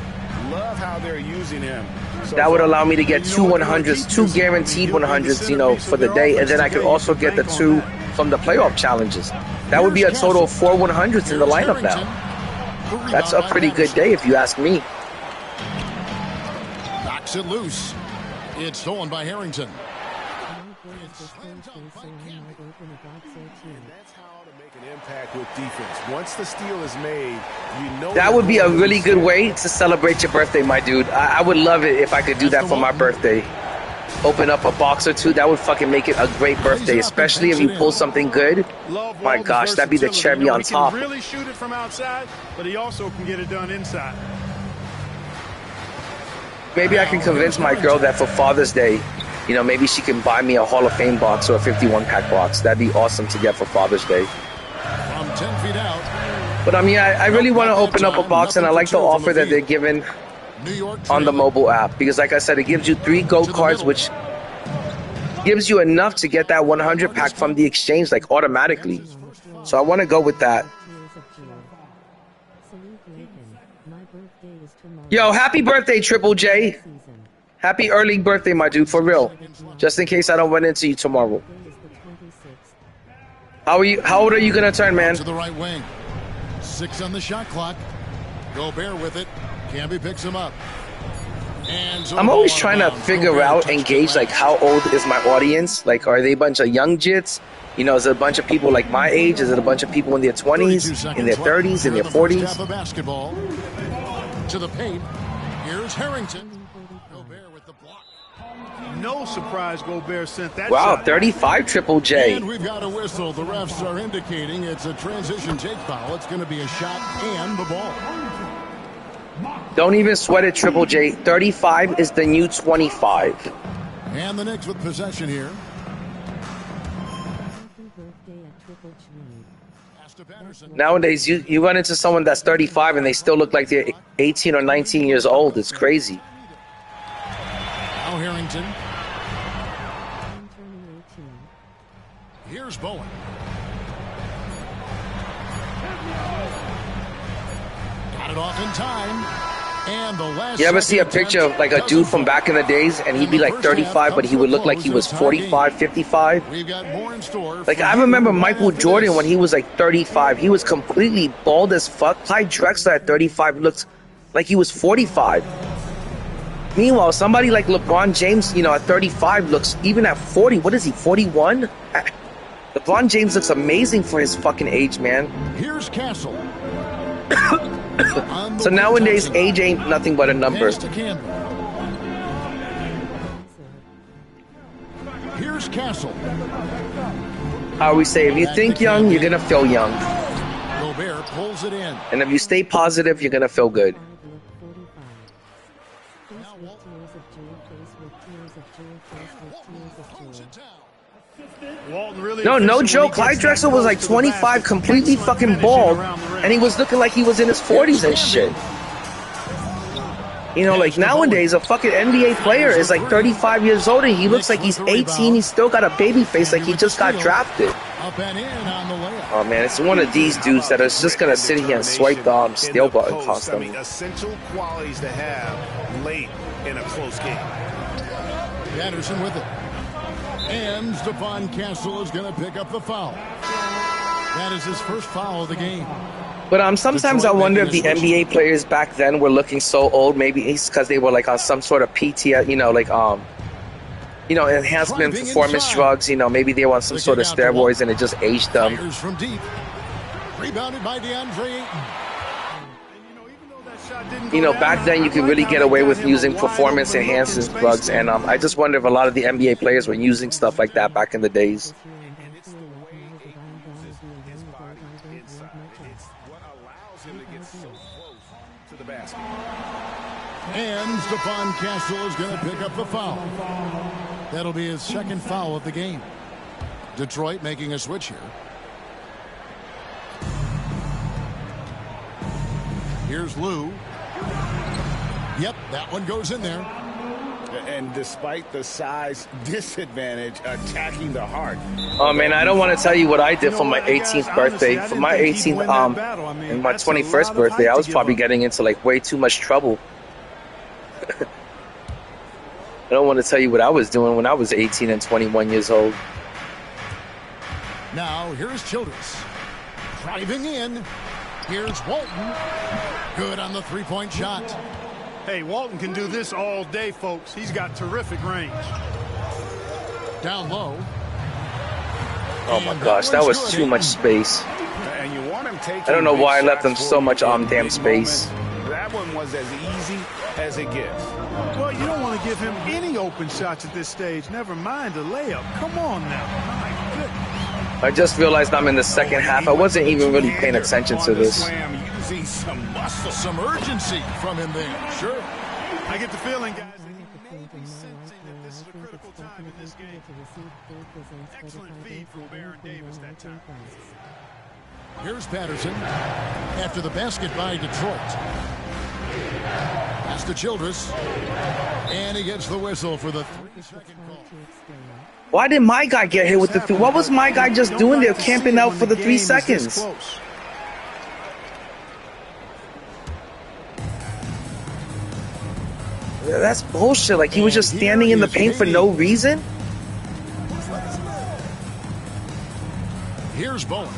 Love how they're using him. that would allow me to get 2 100s, 2 guaranteed 100s, you know, for the day, and then I could also get the 2 from the playoff challenges. That would be a total of 4 100s in the lineup now. That's a pretty good day if you ask me. Knocks it loose. It's stolen by Harrington. That's how to make an impact with defense. Once the steal is made, you know that would be a really good way to celebrate your birthday, my dude. I would love it if I could do that for my birthday. Open up a box or 2. That would fucking make it a great birthday, especially if you pull something good. My gosh, that'd be the cherry on top. He can really shoot it from outside, but he also can get it done inside. Maybe I can convince my girl that for Father's Day, you know, maybe she can buy me a Hall of Fame box or a 51 pack box. That'd be awesome to get for Father's Day. From 10 feet out. But I mean, I really want to open up a box, and I like the offer that they're giving on the mobile app, because like I said, it gives you 3 GOAT cards, which gives you enough to get that 100 pack from the exchange, like automatically. So I want to go with that. Yo, happy birthday, Triple J. Happy early birthday, my dude, for real. Just in case I don't run into you tomorrow. How are you? How old are you gonna turn, man? To the right wing. 6 on the shot clock. Gobert with it. Canby picks him up. And I'm always trying to figure out and gauge, like, how old is my audience? Like, are they a bunch of young jits? You know, is it a bunch of people like my age? Is it a bunch of people in their 20s, in their 30s, in their 40s? Basketball. To the paint. Here's Harrington. Gobert with the block. No surprise Gobert sent that Wow, shot. 35 Triple J. And we've got a whistle. The refs are indicating it's a transition take foul. It's going to be a shot and the ball. Don't even sweat it, Triple J. 35 is the new 25. And the Knicks with possession here. Nowadays, you run into someone that's 35 and they still look like they're 18 or 19 years old. It's crazy. Now Harrington. Here's Bowen. Got it off in time. And the last You ever see a picture of like a dude from back in the days and he'd be like 35, but he would look like he was 45, 55? We've got more in store. Like, I remember Michael Jordan when he was like 35. He was completely bald as fuck. Clyde Drexler at 35 looked like he was 45. Meanwhile, somebody like LeBron James, you know, at 35 looks, even at 40, what is he, 41? LeBron James looks amazing for his fucking age, man. Here's Castle. So nowadays, age ain't nothing but a number. Here's Castle. How we say, if you think young, you're gonna feel young. pulls it in. And if you stay positive, you're gonna feel good. Really no joke. Clyde Drexler was like 25, completely fucking bald, and he was looking like he was in his 40s and shit. You know, like nowadays, a fucking NBA player is like 35 years old and he looks like he's 18. He's still got a baby face like he just got drafted. Oh man, it's one of these dudes that is just gonna sit here and swipe the steal button constantly. Essential qualities to have late in a close game. Anderson with it. And Stephon Castle is going to pick up the foul. That is his first foul of the game. But sometimes I wonder if the NBA players back then were looking so old. Maybe it's because they were like on some sort of PTSD, enhancement performance drugs. You know, maybe they were on some sort of steroids and it just aged them. From deep. Rebounded by DeAndre Ayton. You know, back then you could really get away with using performance enhancing drugs, and I just wonder if a lot of the NBA players were using stuff like that back in the days. And Stephon Castle is going to pick up the foul. That'll be his second foul of the game. Detroit making a switch here. Here's Lou. Yep, that one goes in there. And despite the size disadvantage, attacking the heart. Oh man, I don't want to tell you what I did for my 18th birthday. For my 18th, and my 21st birthday, I was probably getting into like way too much trouble. I don't want to tell you what I was doing when I was 18 and 21 years old. Now here's Childress driving in. Here's Walton. Good on the three-point shot. Hey, Walton can do this all day, folks. He's got terrific range. Down low. Oh my gosh, that was too much space. And you want him taking I don't know why I left them so much damn space. That one was as easy as it gets. Well, you don't want to give him any open shots at this stage. Never mind a layup. Come on now. My goodness. I just realized I'm in the second half. I wasn't even really paying attention to this. Some urgency from him there. Sure. I get the feeling, guys, that he may be sensing that this is a critical time in this game. Excellent feed from Baron Davis that time. Here's Patterson after the basket by Detroit. Pass to Childress. And he gets the whistle for the 3-second call. Why did my guy get hit with the three? What was my guy just doing there, camping out for the 3 seconds? That's bullshit. Like, he was just standing in the paint for no reason? Here's Bowen.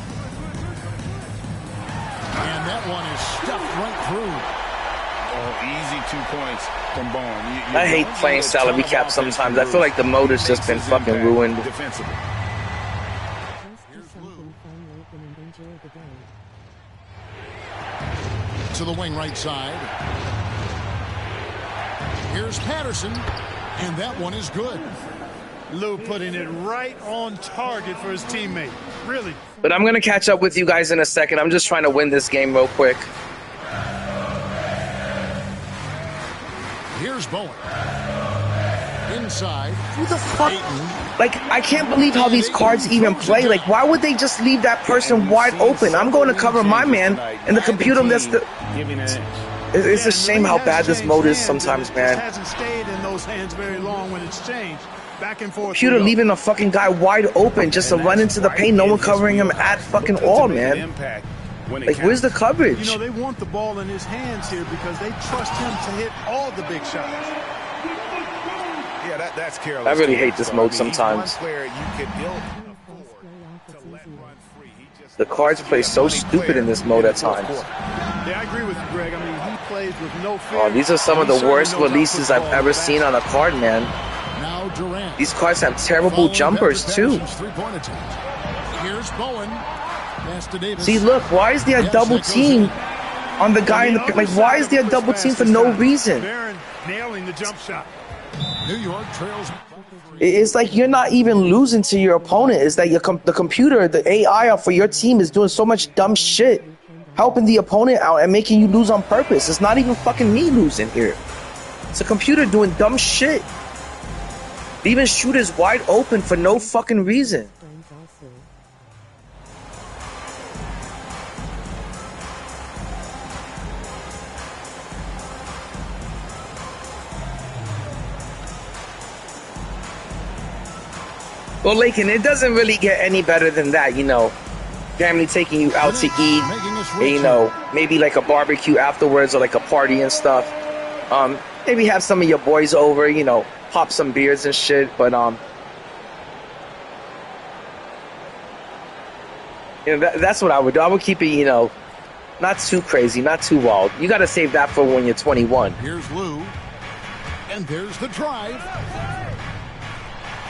And that one is stuffed right through. Oh, easy 2 points from Bowen. I hate playing salary cap sometimes. I feel like the mode has just been fucking ruined. To the wing right side. Here's Patterson, and that one is good. Lou putting it right on target for his teammate. Really. But I'm going to catch up with you guys in a second. I'm just trying to win this game real quick. Here's Bowen. Inside. Who the fuck? Like, I can't believe how these cards even play. Like, why would they just leave that person wide open? I'm going to cover my man, and the computer that's the... It's a shame how bad this mode is sometimes, man. Hasn't stayed in those hands very long when it's changed. Back and forth. Computer leaving a fucking guy wide open just to run into the paint, no one covering him at fucking all, man. Like, where's the coverage? You know, they want the ball in his hands here because they trust him to hit all the big shots. Yeah, that's careless. I really hate this mode sometimes. The cards play so stupid in this mode at times. Yeah, I agree with you, Greg. I mean, he plays with no fear. Oh, these are some of the worst releases I've ever seen on a card, man. These cards have terrible jumpers, too. See, look, why is there a double team on the guy in the... Like, why is there a double team for no reason? Nailing the jump shot. New York trails. It's like you're not even losing to your opponent. It's that the computer, the AI for your team is doing so much dumb shit. helping the opponent out and making you lose on purpose. It's not even fucking me losing here. It's a computer doing dumb shit. Leaving shooters wide open for no fucking reason. Well, Lakin, it doesn't really get any better than that, you know. Family taking you out to eat, and, you know, maybe like a barbecue afterwards or like a party and stuff. Maybe have some of your boys over, you know, pop some beers and shit. But you know, that's what I would do. I would keep it, you know, not too crazy, not too wild. You got to save that for when you're 21. Here's Lou, and there's the drive.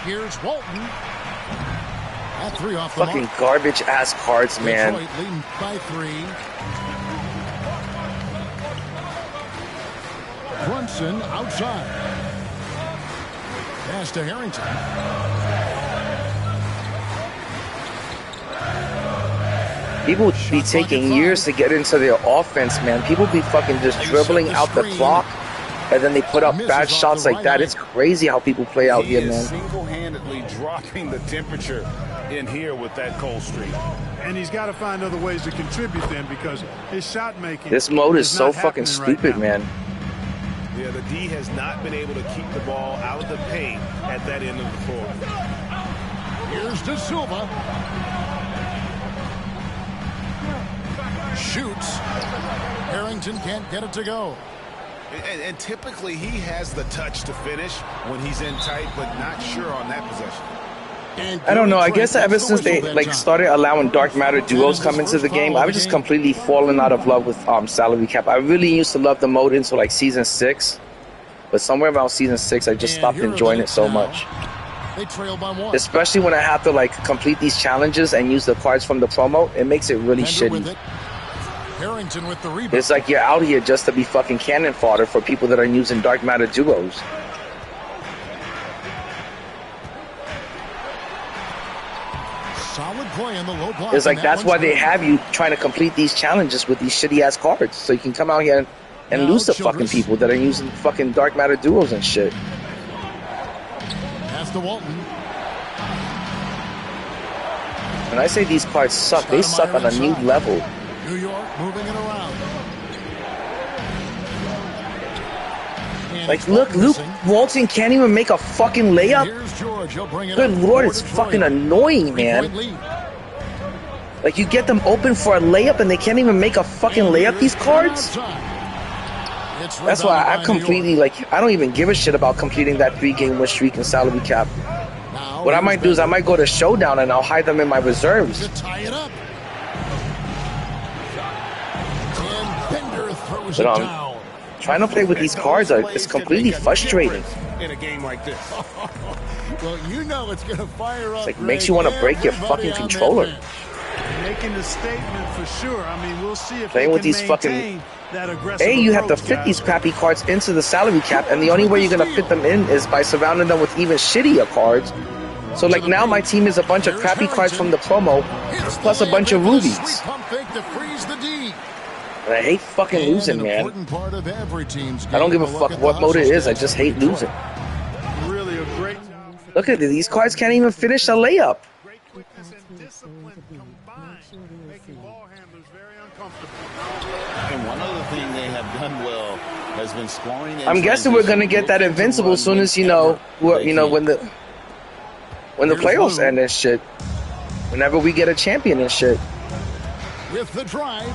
Here's Walton. That three off the Fucking mark. garbage ass cards, man. Detroit leading by 3. Brunson outside. Pass to Harrington. People be taking years to get into their offense, man. People be fucking just dribbling out the clock, and then they put up bad shots like that. It's crazy how people play out here, man. Single-handedly dropping the temperature in here with that cold streak. And he's got to find other ways to contribute then, because his shot making. This mode is so fucking stupid, man. Yeah, the D has not been able to keep the ball out of the paint at that end of the floor. Here's De Silva. Shoots. Harrington can't get it to go. And typically he has the touch to finish when he's in tight, but not sure on that possession. I don't know. I guess ever since they started allowing dark matter duos come into the game, I've just completely fallen out of love with salary cap. I really used to love the mode until like season 6, but somewhere around season 6, I just stopped enjoying it so much. They trail by 1. Especially when I have to like complete these challenges and use the cards from the promo, it makes it really shitty. Harrington with the rebound. It's like you're out here just to be fucking cannon fodder for people that are using dark matter duos. Solid play in the low block. It's like that's why they have you trying to complete these challenges with these shitty ass cards, so you can come out here and lose to fucking people that are using fucking dark matter duos and shit. Pass to Walton. When I say these cards suck, they suck on a new level. New York moving it around. Like, look, Luke Walton can't even make a fucking layup. Good lord, it's fucking annoying, man. Like, you get them open for a layup and they can't even make a fucking layup, these cards? That's why I completely, like, I don't even give a shit about completing that 3-game win streak in salary cap. What I might do is I might go to Showdown and I'll hide them in my reserves. But trying to play with these cards is completely frustrating. In a game like this. Well, you know it's going to fire up. It's like makes you want to break your fucking controller. Making a statement for sure. I mean, we'll see if playing with these fucking. You have to fit these crappy cards into the salary cap, and the only way you're gonna fit them in is by surrounding them with even shittier cards. So like now my team is a bunch of crappy cards from the promo, plus a bunch of rubies. And I hate fucking losing, man. I don't give a fuck what mode it is, I just hate losing. Look at it, these cards can't even finish a layup. And one other thing they have done well has been scoring. I'm guessing we're gonna get that invincible as soon as when the playoffs end and shit. Whenever we get a champion and shit. With the drive,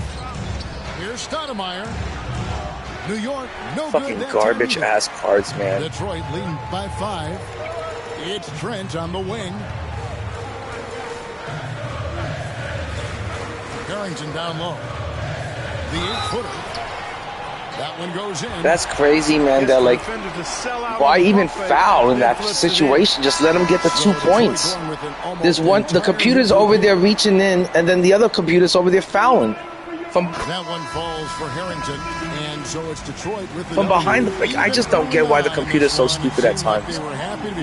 here's Stoudemire. New York, no fucking good. garbage ass cards, man. Detroit leading by 5. It's Trent on the wing. Harrington down low. The 8-footer. That one goes in. That's crazy, man. That like, why even foul in that situation? Just let him get the 2 points. There's one. The computer's over there reaching in, and then the other computer's over there fouling. That one falls for Harrington, and so it's Detroit with from behind. Like, I just don't get why the computer's so stupid at times.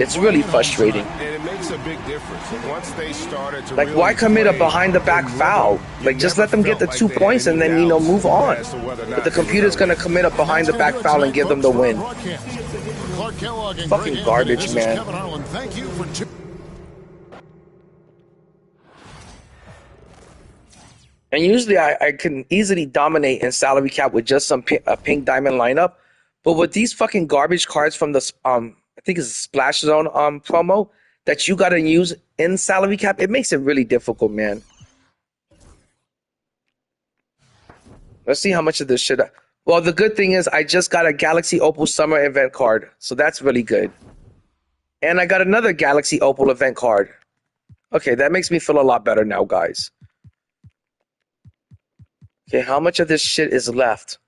It's really frustrating. it makes a big difference. Once they started to like, why commit a behind-the-back foul? Like, just let them get the 2 points and then, you know, move on. But the computer's going to commit a behind-the-back foul and give them the win. Fucking garbage, man. Thank you for And usually I can easily dominate in salary cap with just a pink diamond lineup. But with these fucking garbage cards from the, I think it's a Splash Zone promo that you got to use in salary cap, it makes it really difficult, man. Let's see how much of this shit. Well, the good thing is I just got a Galaxy Opal Summer event card. So that's really good. And I got another Galaxy Opal event card. Okay, that makes me feel a lot better now, guys. Okay, how much of this shit is left?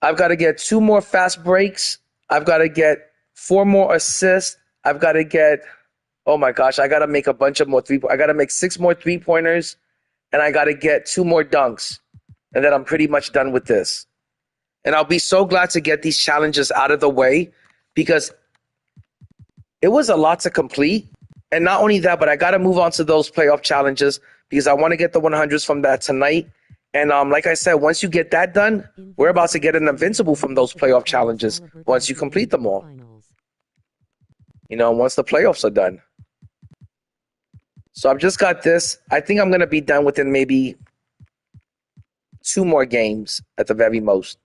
I've got to get 2 more fast breaks. I've got to get 4 more assists. I've got to get, oh my gosh, I got to make a bunch of more I got to make 6 more 3-pointers, and I got to get 2 more dunks. And then I'm pretty much done with this. And I'll be so glad to get these challenges out of the way because it was a lot to complete. And not only that, but I got to move on to those playoff challenges because I want to get the 100s from that tonight. And like I said, once you get that done, we're about to get an invincible from those playoff challenges once you complete them all. You know, once the playoffs are done. So I've just got this. I think I'm going to be done within maybe 2 more games at the very most.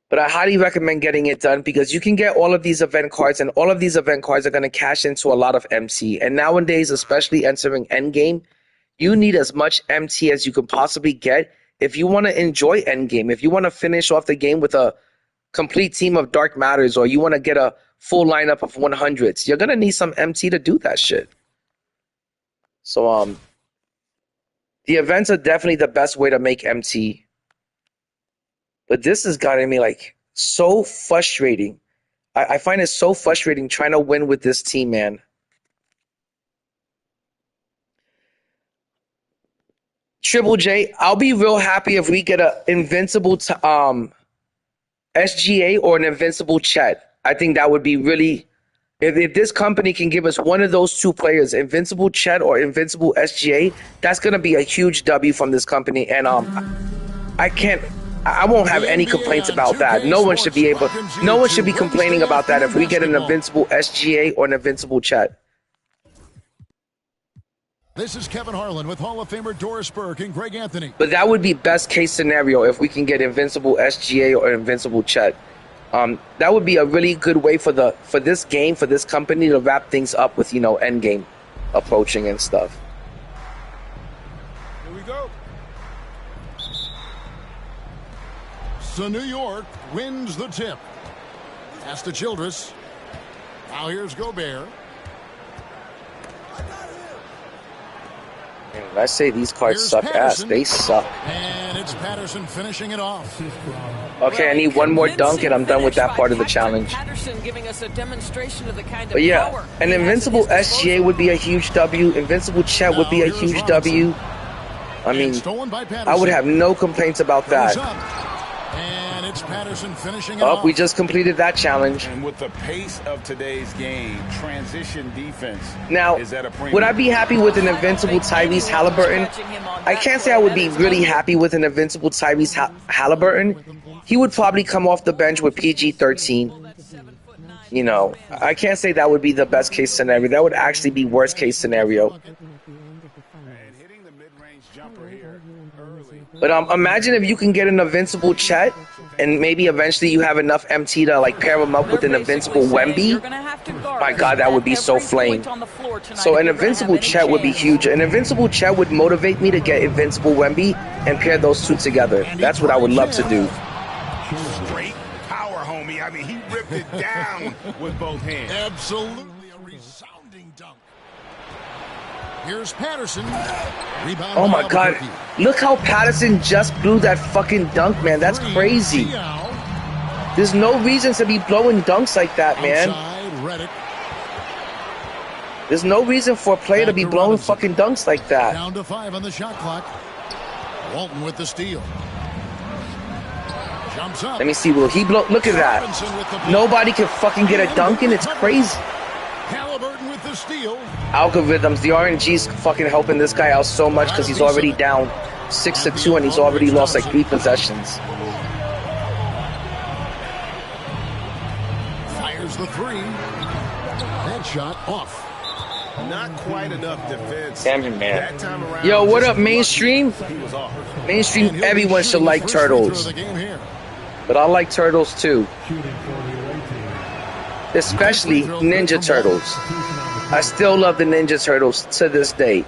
But I highly recommend getting it done because you can get all of these event cards, and all of these event cards are going to cash into a lot of MT. And nowadays, especially entering Endgame, you need as much MT as you can possibly get if you want to enjoy Endgame. If you want to finish off the game with a complete team of Dark Matters, or you want to get a full lineup of 100s, you're going to need some MT to do that shit. So the events are definitely the best way to make MT. But this has gotten me like so frustrating. I find it so frustrating trying to win with this team, man. Triple J, I'll be real happy if we get an invincible SGA or an invincible Chet. I think that would be really, if this company can give us one of those 2 players, invincible Chet or invincible SGA, that's going to be a huge W from this company. And I won't have any complaints about that. No one should be complaining about that if we get an invincible SGA or an invincible Chet. This is Kevin Harlan with Hall of Famer Doris Burke and Greg Anthony. But that would be best case scenario if we can get invincible SGA or invincible Chet. That would be a really good way for this game, for this company to wrap things up with, you know, Endgame approaching and stuff. Here we go. So New York wins the tip. Pass to Childress. Now here's Gobert. Man, I say these cards suck ass. They suck. And it's Patterson finishing it off. Okay, I need 1 more dunk and I'm done with that part of the challenge. But yeah, an invincible SGA would be a huge W. Invincible Chet would be a huge W. I mean, I would have no complaints about that. It's Patterson finishing it off. We just completed that challenge. And with the pace of today's game, transition defense now, is at a premium. Would I be happy with an invincible Tyrese Halliburton? I can't say I would be really happy with an invincible Tyrese Halliburton. He would probably come off the bench with PG-13. You know, I can't say that would be the best case scenario. That would actually be worst case scenario. But imagine if you can get an invincible Chet, and maybe eventually you have enough MT to like pair him up with an invincible Wemby. My God, that would be so flame. So an invincible Chet would be huge. An invincible Chet would motivate me to get invincible Wemby and pair those 2 together. That's what I would love to do. Straight power, homie. I mean, he ripped it down with both hands. Absolutely a resounding dunk. Here's Patterson. Rebound. Oh my God. Look how Patterson just blew that fucking dunk, man. That's crazy. There's no reason to be blowing dunks like that, man. There's no reason for a player to be blowing fucking dunks like that. Down to 5 on the shot clock. Walton with the steal. Comes up. Let me see. Will he blow? Look at that. Nobody can fucking get a dunk in. It's crazy. Halliburton with the steal. Algorithms. The RNG's fucking helping this guy out so much because he's already down 6-2 and he's already lost like 3 possessions. Fires the three. That shot off. Not quite enough defense. Damn it, man. Yo, what up, mainstream? Mainstream, everyone should like turtles. But I like turtles too. Especially Ninja Turtles. I still love the Ninja Turtles to this day.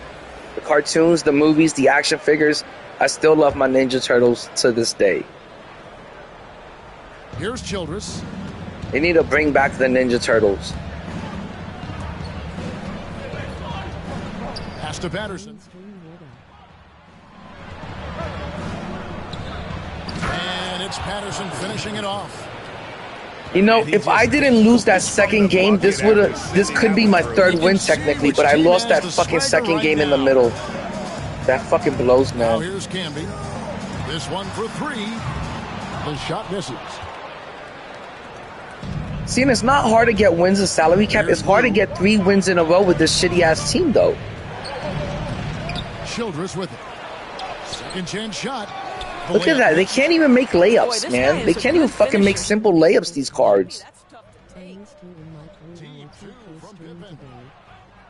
The cartoons, the movies, the action figures. I still love my Ninja Turtles to this day. Here's Childress. They need to bring back the Ninja Turtles. Pass to Patterson. And it's Patterson finishing it off. You know, if I didn't lose that second game, this could be my 3rd win technically, but I lost that fucking second game in the middle. That fucking blows, Now man. here's Camby. This one for 3. The shot misses. See, and it's not hard to get wins in salary cap. It's hard to get 3 wins in a row with this shitty ass team, though. Childress with it. Second chance shot. Look at that. They can't even make layups, man. They can't even fucking make simple layups, these cards.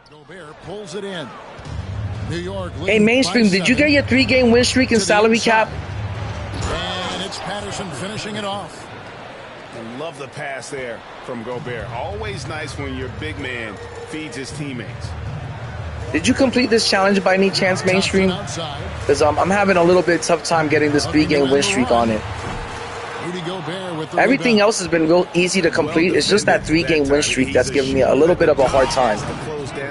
Gobert pulls it in. New York. Hey, mainstream, did you get your 3-game win streak in salary cap? And it's Patterson finishing it off. Love the pass there from Gobert. Always nice when your big man feeds his teammates. Did you complete this challenge by any chance, mainstream? Because I'm having a little bit tough time getting this 3-game win streak on it. Everything else has been real easy to complete. It's just that 3-game win streak that's giving me a little bit of a hard time.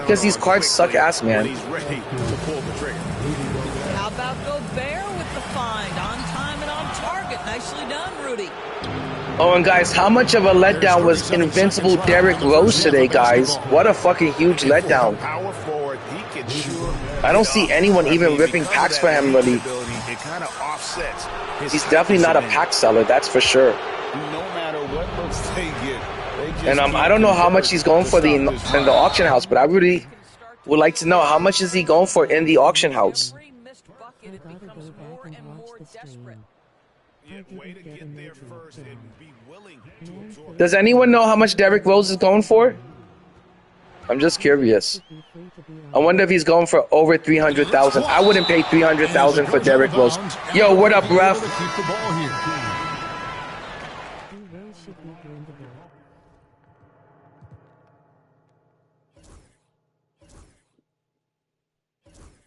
Because these cards suck ass, man. How about Gobert with the find? On time and on target. Nicely done, Rudy. Oh, and guys, how much of a letdown was Invincible Derrick Rose today, guys? What a fucking huge letdown. I don't see anyone even ripping packs for him, really. He's definitely not a pack seller, that's for sure. And I don't know how much he's going for in the auction house, but I really would like to know how much is he going for in the auction house. Does anyone know how much Derrick Rose is going for? I'm just curious. I wonder if he's going for over 300,000. I wouldn't pay 300,000 for Derrick Rose. Yo, what up, ref?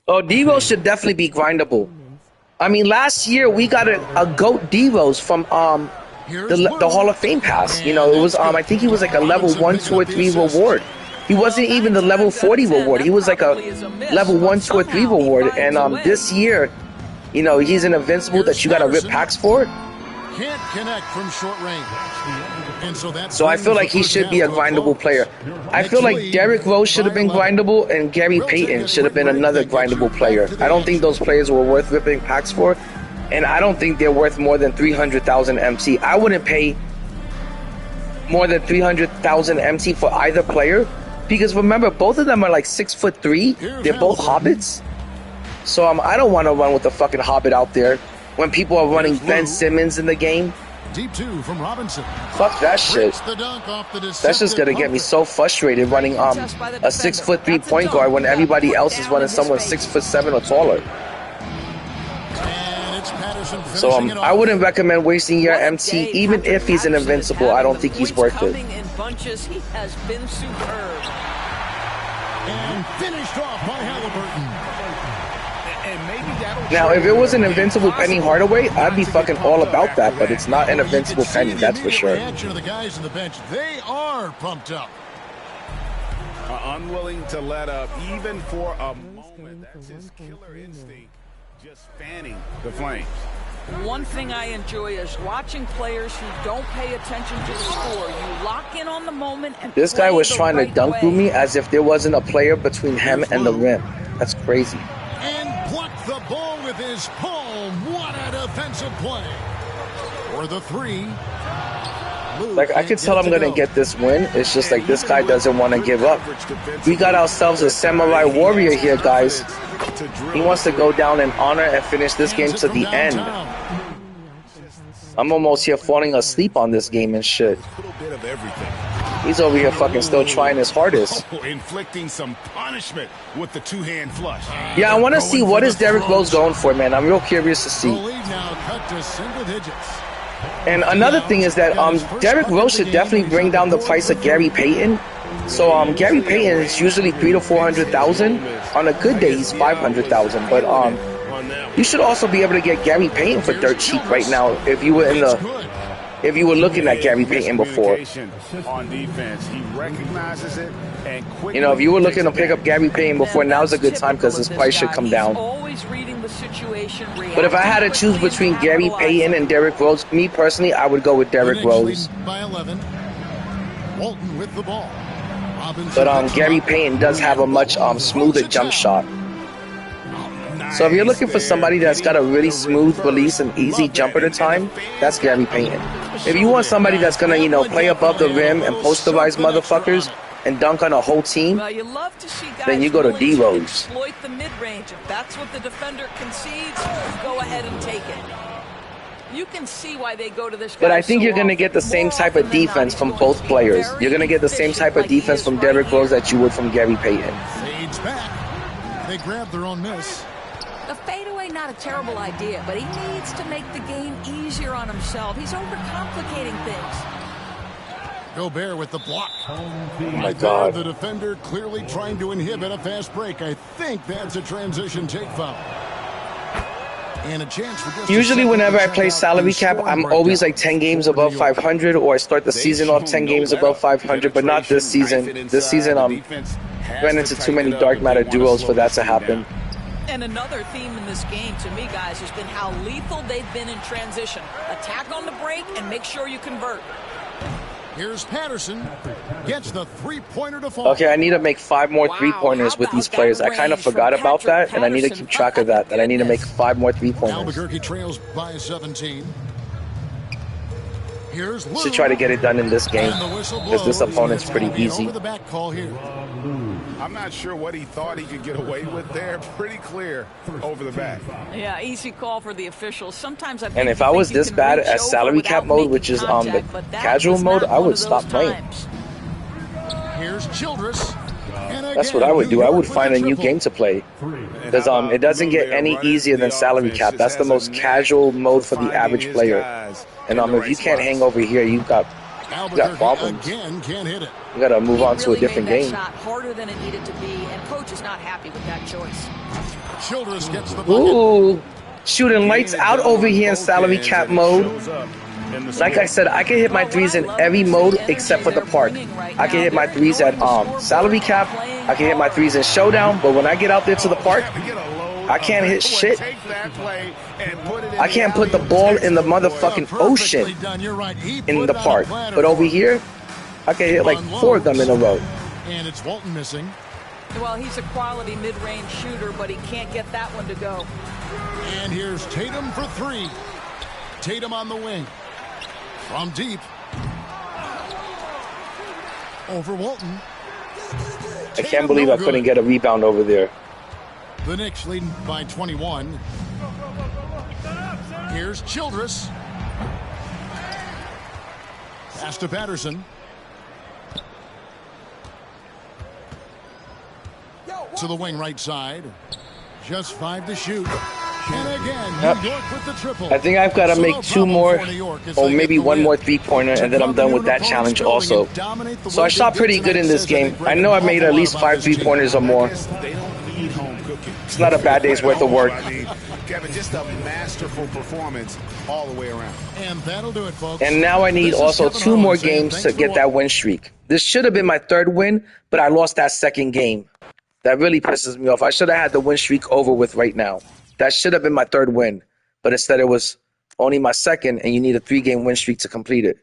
Oh, D-Rose should definitely be grindable. I mean, last year we got a GOAT D-Rose from the Hall of Fame pass. You know, it was I think he was like a level 1, 2, or 3 reward. He wasn't even the level 40 reward. He was like a level 1, 2, or 3 reward. And this year, you know, he's an invincible that you got to rip packs for. Can't connect from short range. And so I feel like he should be a grindable player. I feel like Derrick Rose should have been grindable and Gary Payton should have been another grindable player. I don't think those players were worth ripping packs for. And I don't think they're worth more than 300,000 MT. I wouldn't pay more than 300,000 MT for either player. Because remember, both of them are like 6'3". They're both hobbits. So I don't want to run with the fucking hobbit out there when people are running Ben Simmons in the game. Deep 2 from Robinson. Fuck that shit. That's just gonna get me so frustrated running a 6'3" point guard when everybody else is running someone 6'7" or taller. So I wouldn't recommend wasting your MT even if he's an invincible. I don't think he's worth it. He has been superb. And finished off by Halliburton. Now, if it was an invincible Penny Hardaway, I'd be fucking all about that, but it's not an invincible Penny, that's for sure. The guys on the bench, they are pumped up. Unwilling to let up even for a moment. That's his killer instinct, just fanning the flames. One thing I enjoy is watching players who don't pay attention to the score. You lock in on the moment and this guy was trying to dunk through me as if there wasn't a player between him and the rim. That's crazy. And blocked the ball with his palm. What a defensive play. For the three. Like, I could tell I'm going to get this win. It's just like this guy doesn't want to give up. We got ourselves a samurai warrior here, guys. He wants to go down in honor and finish this game to the end. I'm almost here falling asleep on this game and shit. He's over here fucking still trying his hardest. Inflicting some punishment with the two-hand flush. Yeah, I want to see what is Derrick Rose going for, man. I'm real curious to see. And another thing is that Derrick Rose should definitely bring down the price of Gary Payton. So Gary Payton is usually 300,000 to 400,000. On a good day, he's 500,000. But you should also be able to get Gary Payton for dirt cheap right now if you were looking at Gary Payton before. On defense, he recognizes it and quickly, you know, if you were looking to pick up Gary Payton before, now's a good time because his price should come down. But if I had to choose between Gary Payton and Derrick Rose, me personally, I would go with Derrick Rose. By 11. Walton with the ball. But Gary Payton does have a much smoother jump shot. So if you're looking for somebody that's got a really smooth release and easy jumper to time, that's Gary Payton. If you want somebody that's gonna, you know, play above the rim and posterize motherfuckers and dunk on a whole team, then you go to D Rose. Exploit the mid-range. If that's what the defender concedes, go ahead and take it. You can see why they go to this guy. But I think you're going to get the same type of defense from both players. You're going to get the same type of defense from Derrick Rose that you would from Gary Payton. Fades back. They grab their own miss. The fadeaway, not a terrible idea, but he needs to make the game easier on himself. He's overcomplicating things. Gobert with the block. Oh my God. The defender clearly trying to inhibit a fast break. I think that's a transition take foul. And a chance for just usually whenever I play salary cap, I'm always like 10 games above 500, or I start the season off 10 games above 500, but not this season. This season, ran into too many dark matter duos for that to happen. And another theme in this game, to me, guys, has been how lethal they've been in transition. Attack on the break and make sure you convert. Here's Patterson. Gets the three-pointer to fall. Okay, I need to make 5 more three-pointers with these players. I kind of forgot about that, and I need to keep track of that. And I need to make 5 more three-pointers. Albuquerque trails by 17. Here's Lou. Should try to get it done in this game, because this opponent's pretty easy. Over the back call here. I'm not sure what he thought he could get away with there. Pretty clear over the back. Yeah, easy call for the officials. Sometimes and if I was this bad at salary cap mode, which is the casual mode, I would stop playing. Here's Childress. That's what I would do. I would find a new game to play. Because it doesn't get any easier than salary cap. That's the most casual mode for the average player. And if you can't hang over here, you got problems. You gotta move on to a different game. Harder than it needed to be, and coach is not happy with that choice. Childress gets the ooh, shooting lights out over here in salary cap mode. Like I said, I can hit my threes in every mode except for the park. I can hit my threes at salary cap. I can hit my threes in showdown. But when I get out there to the park, I can't hit shit. I can't put the ball in the motherfucking ocean in the park. But over here, I can hit like 4 of them in a row. And it's Walton missing. Well, he's a quality mid-range shooter, but he can't get that one to go. And here's Tatum for 3. Tatum on the wing. From deep. Over Walton. I can't believe I couldn't get a rebound over there. The Knicks leading by 21. Here's Childress. Pass to Patterson. To the wing right side. Just 5 to shoot. And again, New York with the triple. I think I've got to make 2 more, or maybe 1 more three-pointer, and then I'm done with that challenge also. So I shot pretty good in this game. I know I made at least 5 three-pointers or more. It's not a bad day's worth of work. Kevin, just a masterful performance all the way around. And that'll do it, folks. And now I need also 2 more games to get that win streak. This should have been my 3rd win, but I lost that 2nd game. That really pisses me off. I should have had the win streak over with right now. That should have been my 3rd win, but instead it was only my 2nd, and you need a 3-game win streak to complete it.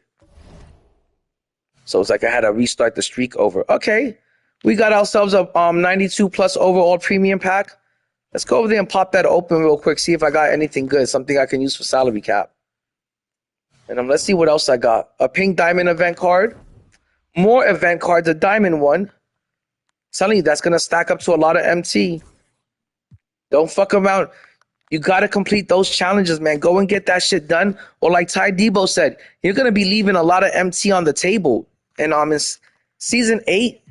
So it's like I had to restart the streak over. Okay, we got ourselves a 92 plus overall premium pack. Let's go over there and pop that open real quick, see if I got anything good, something I can use for salary cap. And let's see what else I got. A pink diamond event card. More event cards, a diamond one. I'm telling you, that's going to stack up to a lot of MT. Don't fuck around. You got to complete those challenges, man. Go and get that shit done. Or like Ty Debo said, you're going to be leaving a lot of MT on the table. And in season 8,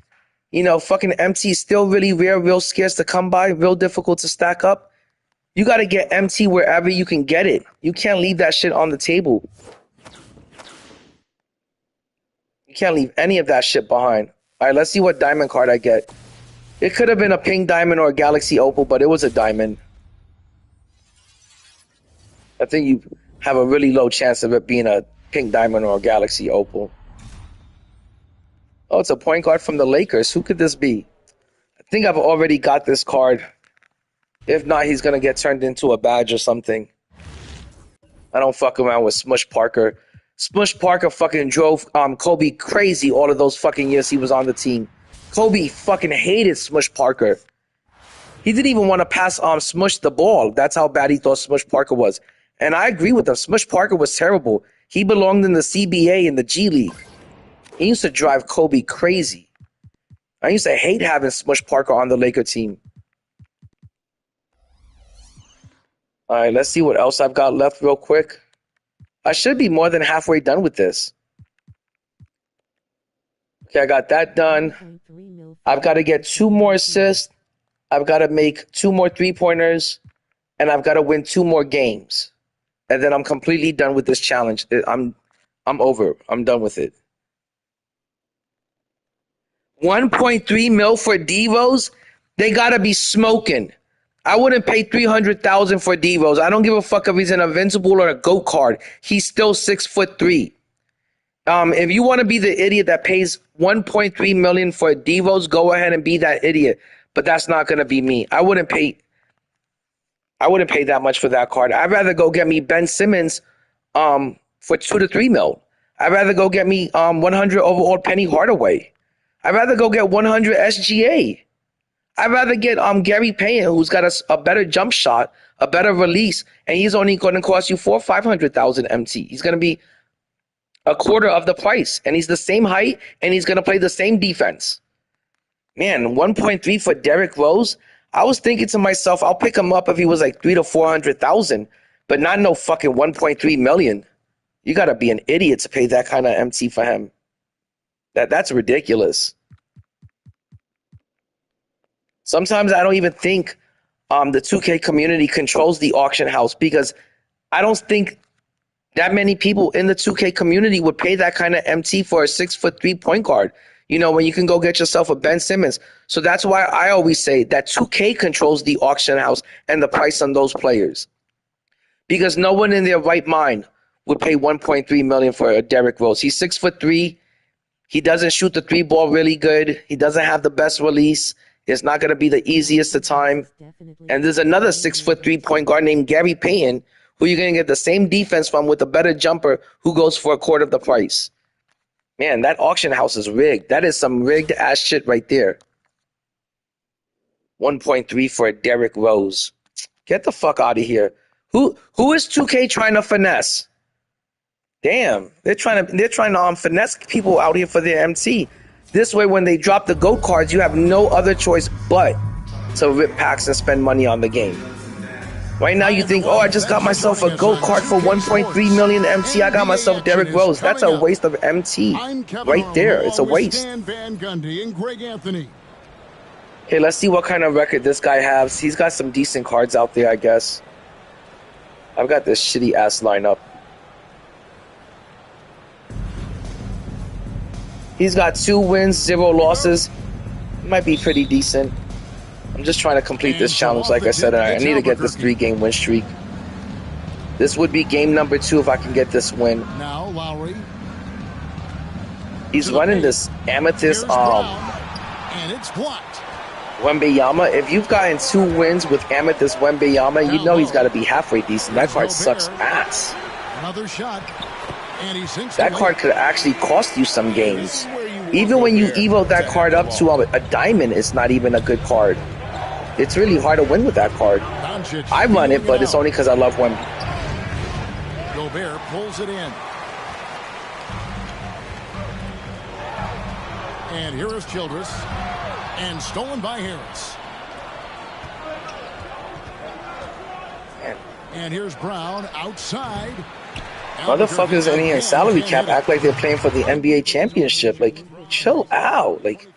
you know, fucking MT is still really rare, real scarce to come by, real difficult to stack up. You got to get MT wherever you can get it. You can't leave that shit on the table. You can't leave any of that shit behind. All right, let's see what diamond card I get. It could have been a pink diamond or a galaxy opal, but it was a diamond. I think you have a really low chance of it being a pink diamond or a galaxy opal. Oh, it's a point guard from the Lakers. Who could this be? I think I've already got this card. If not, he's going to get turned into a badge or something. I don't fuck around with Smush Parker. Smush Parker fucking drove Kobe crazy all of those fucking years he was on the team. Kobe fucking hated Smush Parker. He didn't even want to pass Smush the ball. That's how bad he thought Smush Parker was. And I agree with him. Smush Parker was terrible. He belonged in the CBA in the G League. He used to drive Kobe crazy. I used to hate having Smush Parker on the Laker team. All right, let's see what else I've got left real quick. I should be more than halfway done with this. Okay, I got that done. I've got to get 2 more assists. I've got to make 2 more 3-pointers. And I've got to win 2 more games. And then I'm completely done with this challenge. I'm over. I'm done with it. 1.3 mil for D-Rose? They got to be smoking. I wouldn't pay $300,000 for D-Rose. I don't give a fuck if he's an invincible or a GOAT card. He's still 6'3". If you want to be the idiot that pays $1.3 million for D-Rose, go ahead and be that idiot. But that's not gonna be me. I wouldn't pay that much for that card. I'd rather go get me Ben Simmons for 2 to 3 mil. I'd rather go get me 100 overall Penny Hardaway. I'd rather go get 100 SGA. I'd rather get Gary Payton, who's got a better jump shot, a better release, and he's only going to cost you $400,000 or $500,000 MT. He's going to be a quarter of the price, and he's the same height, and he's going to play the same defense. Man, 1.3 for Derrick Rose. I was thinking to myself, I'll pick him up if he was like 300,000 to 400,000, but not no fucking 1.3 million. You got to be an idiot to pay that kind of MT for him. That's ridiculous. Sometimes I don't even think the 2K community controls the auction house, because I don't think that many people in the 2K community would pay that kind of MT for a 6'3" point guard. You know, when you can go get yourself a Ben Simmons. So that's why I always say that 2K controls the auction house and the price on those players. Because no one in their right mind would pay $1.3 million for a Derrick Rose. He's 6'3". He doesn't shoot the 3 ball really good. He doesn't have the best release. It's not going to be the easiest of time. And there's another 6'3" point guard named Gary Payton, who you're going to get the same defense from with a better jumper, who goes for a quarter of the price. Man, that auction house is rigged. That is some rigged ass shit right there. 1.3 for a Derrick Rose. Get the fuck out of here. Who is 2K trying to finesse? Damn, they're trying to finesse people out here for their MT. This way, when they drop the GOAT cards, you have no other choice but to rip packs and spend money on the game. Right now, you think, oh, I just got myself a GOAT card for 1.3 million MT. I got myself Derrick Rose. That's a waste of MT right there. It's a waste. Okay, let's see what kind of record this guy has. He's got some decent cards out there, I guess. I've got this shitty ass lineup. He's got 2 wins, 0 losses. Might be pretty decent. I'm just trying to complete this challenge, like I said. I need to get this 3-game win streak. This would be game number 2 if I can get this win. Now Lowry. He's running this Amethyst And it's blocked. Wembanyama. If you've gotten 2 wins with Amethyst Wembanyama, you know he's got to be halfway decent. That card sucks ass. Another shot. That card could actually cost you some games. Even when you evo that card up to a diamond, it's not even a good card. It's really hard to win with that card. I run it, but it's only because I love Wemby. Gobert pulls it in. And here is Childress. And stolen by Harris. And here's Brown outside. Motherfuckers in here salary cap act like they're playing for the NBA championship. Like, chill out. Like,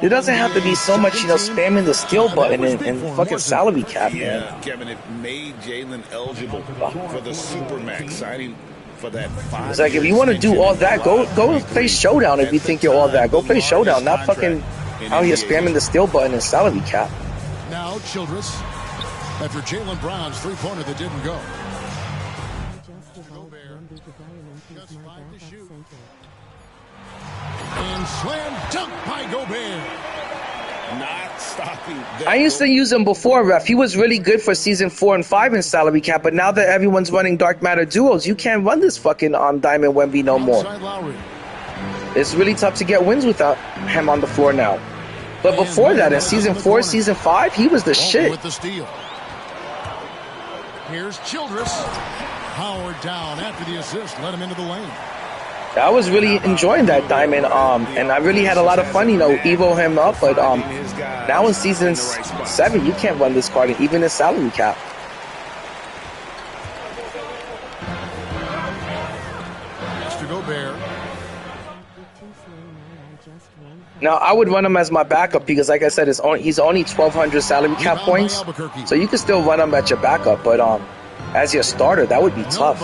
there doesn't have to be so much, spamming the steal button and fucking salary cap, man. Yeah, Kevin, it made Jalen eligible for the Supermax signing for that 5. It's like, if you want to do all that, go play Showdown if you think you're all that. Go play Showdown, not fucking out here spamming the steal button and salary cap. Now Childress, after Jalen Brown's three-pointer that didn't go. Just 5 to shoot. And slam dunk by Gobert. Not stopping. I used to use him before, ref. He was really good for season 4 and 5 in salary cap, but now that everyone's running dark matter duos, you can't run this fucking Diamond Wemby no more. It's really tough to get wins without him on the floor now. But before that, in season 4, season 5, he was the shit. With the steal. Here's Childress. Howard down after the assist, let him into the lane. I was really enjoying that Diamond, and I really had a lot of fun, evo him up. But now in season 7, you can't run this card, even in salary cap. Mr. Gobert. Now I would run him as my backup because, like I said, he's only 1,200 salary cap points, so you can still run him at your backup. But as your starter, that would be tough.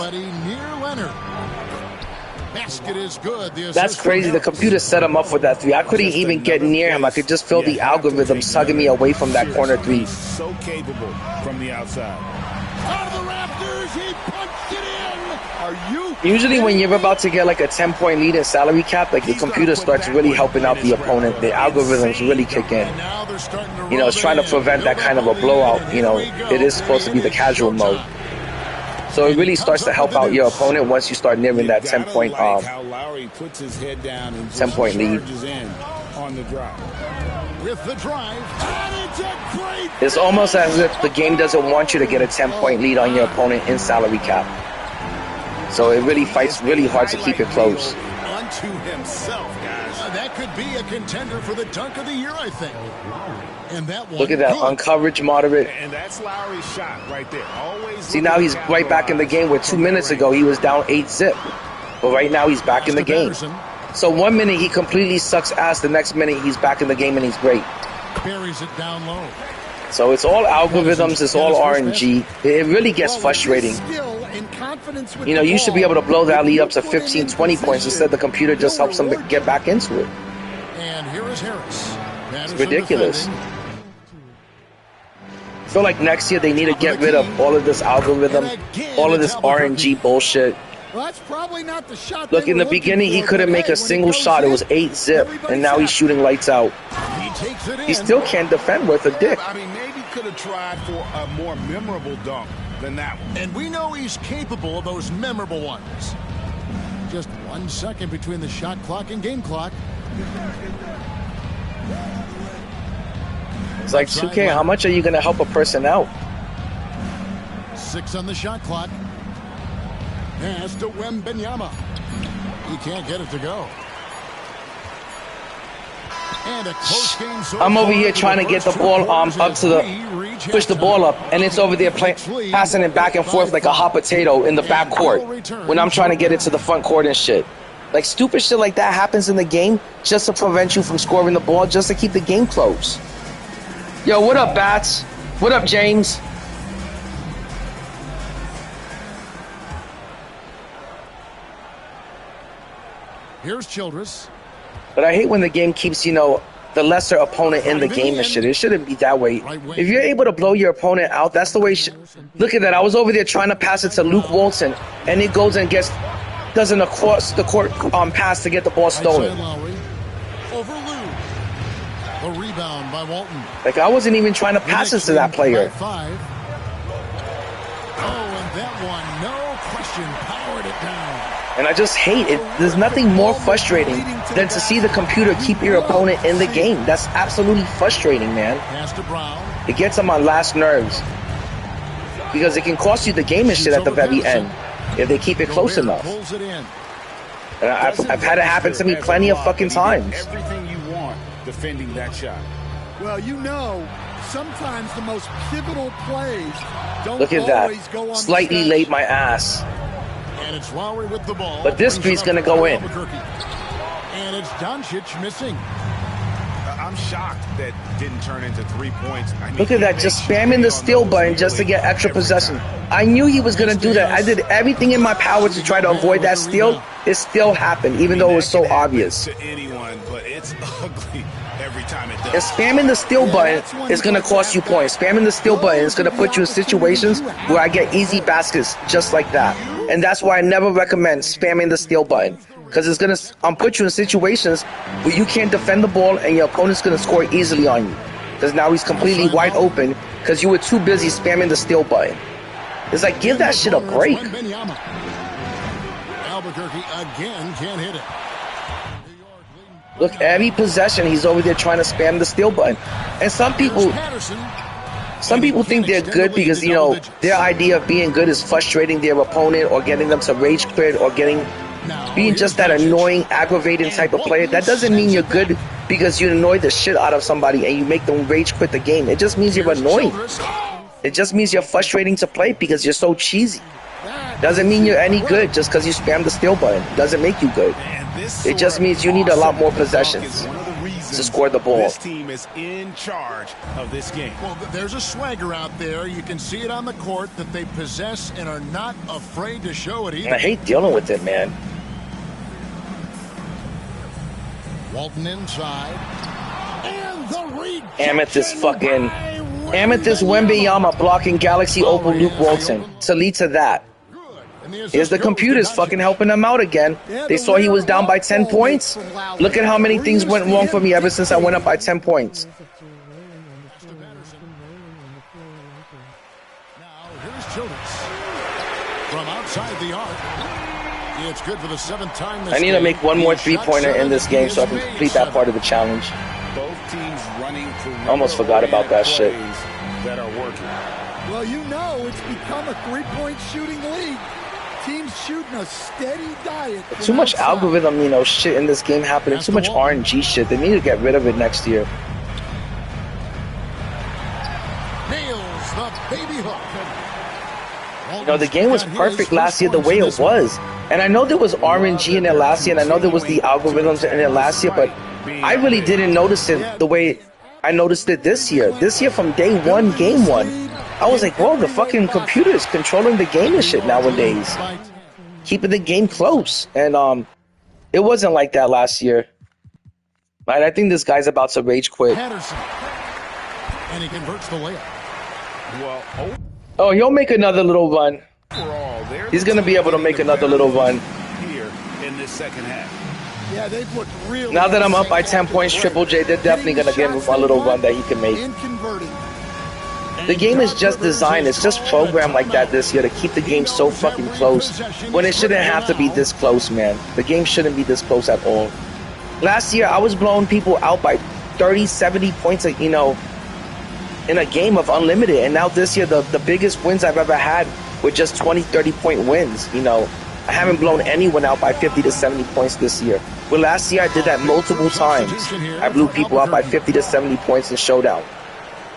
Basket is good. That's crazy. The computer set him up for that 3. I couldn't even get near him. I could just feel the algorithm tugging me away from that corner 3. So capable from the outside. Out of the Raptors, he punched it in. Are you? Usually when you're about to get like a 10-point lead in salary cap, like the computer starts really helping out the opponent. The algorithms really kick in. It's trying to prevent that kind of a blowout. It is supposed to be the casual mode. So it really starts to help out your opponent once you start nearing that 10-point 10-point lead. With the drive, it's almost as if the game doesn't want you to get a 10-point lead on your opponent in salary cap. So it really fights really hard to keep it close. Unto himself, guys. That could be a contender for the dunk of the year, I think. And that one, look at that on coverage moderate. And that's Lowry's shot right there. Always. See, now he's right back in the game where 2 minutes ago he was down 8-zip. But right now he's back in the game. So 1 minute he completely sucks ass, the next minute he's back in the game and he's great. Buries it down low. So it's all algorithms, it's all RNG. It really gets frustrating. You should be able to blow that lead up to 15, 20 points. Instead, the computer just helps them get back into it. And here is Harris. It's ridiculous. I feel like next year they need to get rid of all of this algorithm, all of this RNG bullshit. Well, that's probably not the shot. Look, in the beginning he couldn't make a single shot. It was 8-zip, and now he's shooting lights out. He still can't defend worth a dick. I mean, maybe could have tried for a more memorable dunk than that one. And we know he's capable of those memorable ones. Just 1 second between the shot clock and game clock. It's like, 2K, how much are you going to help a person out? 6 on the shot clock. Pass to Wembanyama. He can't get it to go. And a close game so I'm over here trying to get the ball up to the, push the ball up, and it's over there passing it back and forth like a hot potato in the back court when I'm trying to get it to the front court and shit. Like, stupid shit like that happens in the game just to prevent you from scoring the ball, just to keep the game close. Yo, what up, Bats? What up, James? Here's Childress. But I hate when the game keeps, the lesser opponent in the game and shit. It shouldn't be that way. If you're able to blow your opponent out, that's the way. Look at that. I was over there trying to pass it to Luke Walton, and it goes and does an across the court pass to get the ball stolen. Over Lou. The rebound by Walton. Like, I wasn't even trying to pass it to that player. Oh, and that one, no question, powered it down. And I just hate it. There's nothing more frustrating than to see the computer keep your opponent in the game. That's absolutely frustrating, man. It gets on my last nerves. Because it can cost you the game and shit at the very end if they keep it close enough. And I've had it happen to me plenty of fucking times. Everything you want defending that shot. Well, you know, sometimes the most pivotal plays don't Look at always that. go on Slightly the late my ass. And it's Lowry with the ball. But this three's going to go in. And it's Doncic missing. I'm shocked that didn't turn into 3 points. I mean, Look at that, just spamming the steal button just to get extra possession. I knew he was going to do that. I did everything in my power to try to avoid that steal. It still happened, even though it was so obvious. To anyone, but it's ugly every time it does. And spamming the steal button is going to cost you points. Spamming the steal button is going to put you in situations where I get easy baskets just like that. And that's why I never recommend spamming the steal button. Because it's going to put you in situations where you can't defend the ball and your opponent's going to score easily on you. Because now he's completely wide open because you were too busy spamming the steal button. It's like, give that shit a break. Albuquerque again can't hit it. Look, every possession he's over there trying to spam the steal button. And some people think they're good because, you know, their idea of being good is frustrating their opponent or getting them to rage quit or being just that annoying, aggravating type of player. That doesn't mean you're good because you annoy the shit out of somebody and you make them rage quit the game. It just means you're annoying. It just means you're frustrating to play because you're so cheesy. Doesn't mean you're any good just because you spam the steal button. Doesn't make you good. It just means you need a lot more possessions to score the ball. This team is in charge of this game. Well, there's a swagger out there. You can see it on the court that they possess and are not afraid to show it either. And I hate dealing with it, man. Walton inside. And the Amethyst Wembenyama blocking Galaxy Opal Luke Walton to lead to that. Here's the computers fucking helping them out again. They saw he was down by 10 points. Look at how many things went wrong for me ever since I went up by 10 points. Now here's Childress from outside the arc. It's good for the 7th time this I need to make one more three-pointer in this game so I can complete that part of the challenge. Both teams running Almost forgot about that shit. That are working. Well, you know, it's become a three-point shooting league. Teams shooting a steady diet. Too much algorithm, you know, shit in this game happening. Too much RNG shit. They need to get rid of it next year. Nails the baby hook. You know, the game was perfect last year the way it was. And I know there was RNG in it last year, and I know there was the algorithms in it last year, but I really didn't notice it the way I noticed it this year. This year from day one, game one, I was like, whoa, the fucking computer is controlling the game and shit nowadays. Keeping the game close. And it wasn't like that last year. Right, I think this guy's about to rage quit. And he converts the layup. Well, oh, he'll make another little run. He's going to be able to make another little run. Here in this second half. Yeah, they've looked really. Now that I'm up by 10 points, Triple J, they're definitely going to give him a little run that he can make. The game is just designed, it's just programmed like that this year to keep the game so fucking close when it shouldn't have to be this close, man. The game shouldn't be this close at all. Last year, I was blowing people out by 30, 70 points, you know, in a game of unlimited. And now this year, the biggest wins I've ever had were just 20, 30-point wins, you know. I haven't blown anyone out by 50 to 70 points this year. Well, last year I did that multiple times. I blew people out by 50 to 70 points in Showdown.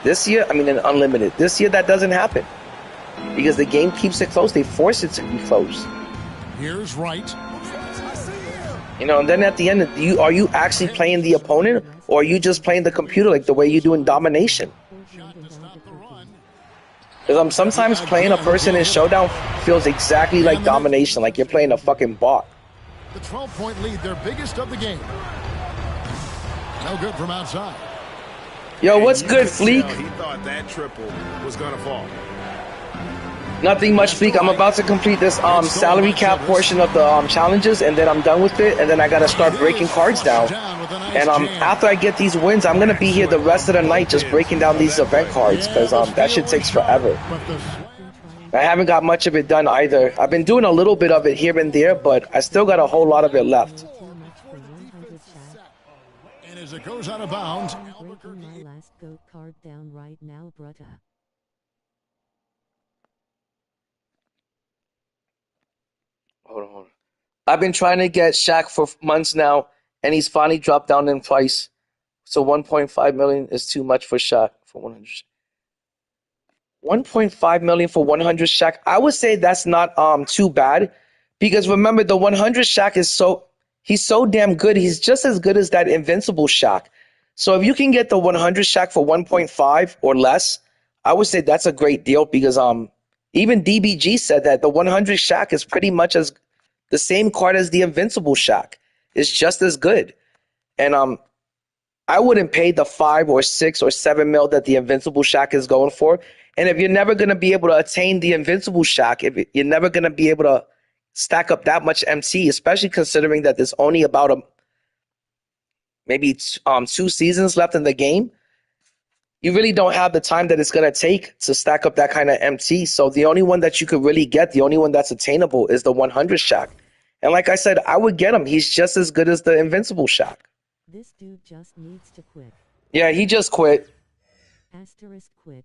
This year, I mean in Unlimited. This year that doesn't happen. Because the game keeps it close. They force it to be close. Here's Wright. You know, and then at the end, are you actually playing the opponent? Or are you just playing the computer like the way you do in Domination? Because sometimes playing a person in Showdown feels exactly like Domination, like you're playing a fucking bot. The 12-point lead, their biggest of the game. No good from outside. Yo, what's good, Fleek? He thought that triple was going to fall. Nothing much, Fleek. I'm about to complete this salary cap portion of the challenges, and then I'm done with it, and then I got to start breaking cards down. And after I get these wins, I'm going to be here the rest of the night just breaking down these event cards, because that shit takes forever. I haven't got much of it done either. I've been doing a little bit of it here and there, but I still got a whole lot of it left. And as it goes out of bounds, Breaking my last goat card down right now, brutta. Hold on. I've been trying to get Shaq for months now, and he's finally dropped down in price. So 1.5 million is too much for Shaq for 100. 1.5 million for 100 Shaq. I would say that's not too bad, because remember the 100 Shaq is he's so damn good. He's just as good as that invincible Shaq. So if you can get the 100 Shaq for 1.5 or less, I would say that's a great deal, because even DBG said that the 100 Shaq is pretty much as the same card as the invincible Shaq. It's just as good. And I wouldn't pay the 5 or 6 or 7 mil that the invincible Shaq is going for. And if you're never going to be able to attain the invincible Shaq, if you're never going to be able to stack up that much MT, especially considering that there's only about maybe 2 seasons left in the game, you really don't have the time that it's going to take to stack up that kind of MT. So the only one that you could really get, the only one that's attainable, is the 100 Shaq. And like I said, I would get him. He's just as good as the invincible Shaq. This dude just needs to quit. Yeah, he just quit. Asterisk quit.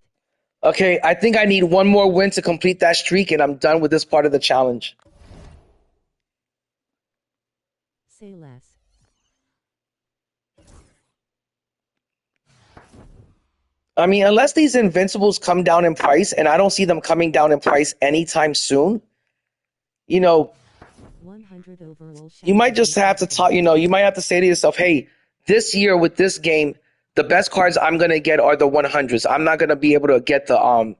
Okay, I think I need one more win to complete that streak, and I'm done with this part of the challenge. Say less. I mean, unless these invincibles come down in price, and I don't see them coming down in price anytime soon, 100 overall. You might just have to talk, you might have to say to yourself, hey, this year with this game, the best cards I'm going to get are the 100s. I'm not going to be able to get the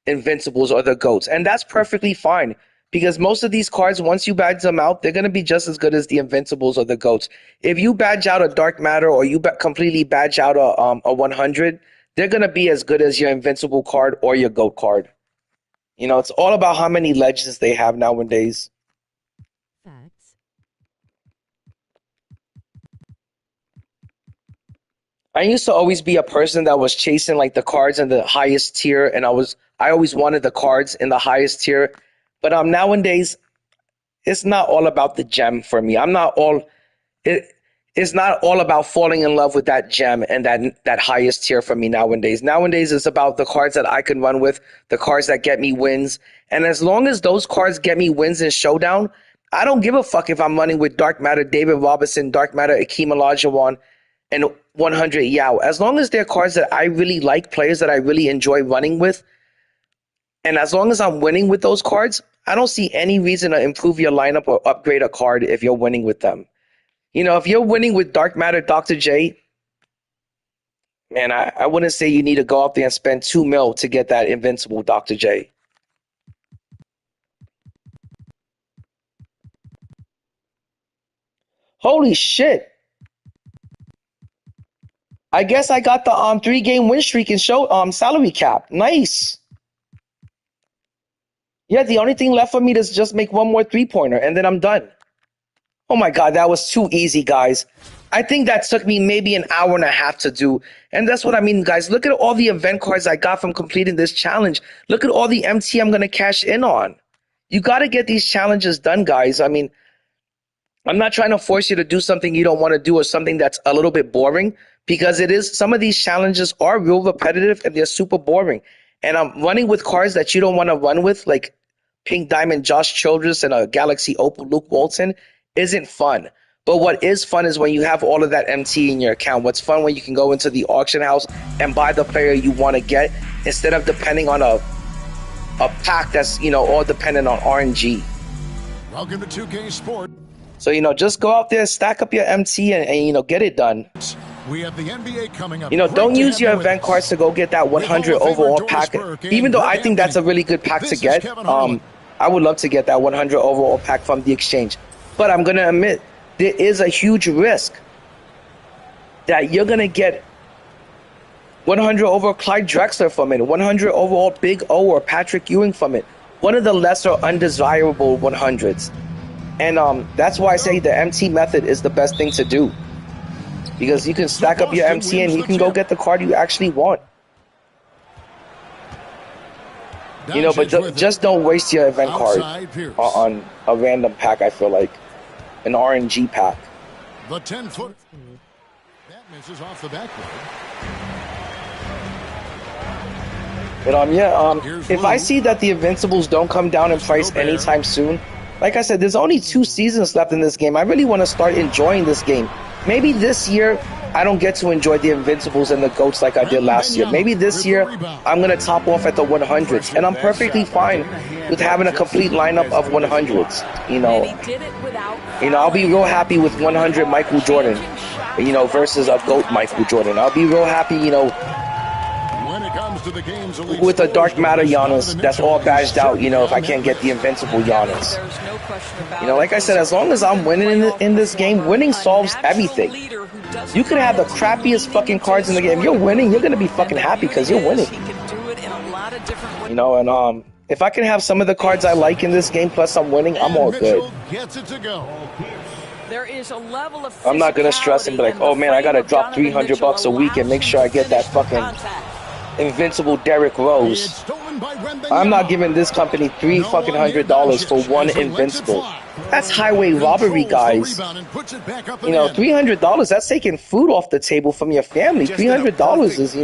invincibles or the GOATs. And that's perfectly fine, because most of these cards, once you badge them out, they're going to be just as good as the invincibles or the GOATs. If you badge out a Dark Matter, or you completely badge out a 100, they're going to be as good as your invincible card or your GOAT card. It's all about how many legends they have nowadays. Facts. I used to always be a person that was chasing like the cards in the highest tier, and I always wanted the cards in the highest tier. But nowadays, it's not all about the gem for me. It's not all about falling in love with that gem and that highest tier for me nowadays. Nowadays, it's about the cards that I can run with, the cards that get me wins. And as long as those cards get me wins in Showdown, I don't give a fuck if I'm running with Dark Matter David Robinson, Dark Matter Akeem Olajuwon, and 100 Yao. As long as they're cards that I really like, players that I really enjoy running with, and as long as I'm winning with those cards, I don't see any reason to improve your lineup or upgrade a card if you're winning with them. If you're winning with Dark Matter Dr. J, man, I wouldn't say you need to go out there and spend 2 mil to get that invincible Dr. J. Holy shit. I guess I got the 3-game win streak and salary cap. Nice. Yeah, the only thing left for me is just make one more 3-pointer, and then I'm done. Oh my God, that was too easy, guys. I think that took me maybe an hour and a half to do. And that's what I mean, guys. Look at all the event cards I got from completing this challenge. Look at all the MT I'm going to cash in on. You got to get these challenges done, guys. I mean, I'm not trying to force you to do something you don't want to do, or something that's a little bit boring, because some of these challenges are real repetitive and they're super boring. And I'm running with cards that you don't want to run with, like Pink Diamond Josh Childress and a Galaxy Opal Luke Walton, isn't fun. But what is fun is when you have all of that MT in your account. What's fun when you can go into the auction house and buy the player you want to get, instead of depending on a pack that's, all dependent on RNG. Welcome to 2K Sport. So, just go out there, stack up your MT, and get it done. We have the NBA coming up. Don't use your event cards to go get that 100 overall pack. Even though I think that's a really good pack to get, I would love to get that 100 overall pack from the exchange. But I'm going to admit, there is a huge risk that you're going to get 100 over Clyde Drexler from it, 100 overall Big O or Patrick Ewing from it. One of the lesser undesirable 100s. And that's why I say the MT method is the best thing to do. Because you can stack up your MT and you can go get the card you actually want. But just don't waste your event card on a random pack, I feel like. An RNG pack. The 10-foot. That misses off the backboard. But if I see that the Invincibles don't come down in price anytime soon, like I said, there's only 2 seasons left in this game. I really want to start enjoying this game. Maybe this year I don't get to enjoy the Invincibles and the GOATs like I did last year. Maybe this year I'm going to top off at the 100s, and I'm perfectly fine with having a complete lineup of 100s. I'll be real happy with 100 Michael Jordan, versus a GOAT Michael Jordan. I'll be real happy, with a dark matter Giannis that's all badged out, if I can't get the invincible Giannis. Like I said, as long as I'm winning in this game, winning solves everything. You could have the crappiest fucking cards in the game. If you're winning, you're going to be fucking happy because you're winning. And if I can have some of the cards I like in this game, plus I'm winning, I'm all good. I'm not going to stress and be like, oh man, I got to drop $300 a week and make sure I get that fucking invincible Derrick Rose. I'm not giving this company $300 for one invincible. That's highway robbery, guys. $300, that's taking food off the table from your family. $300 is,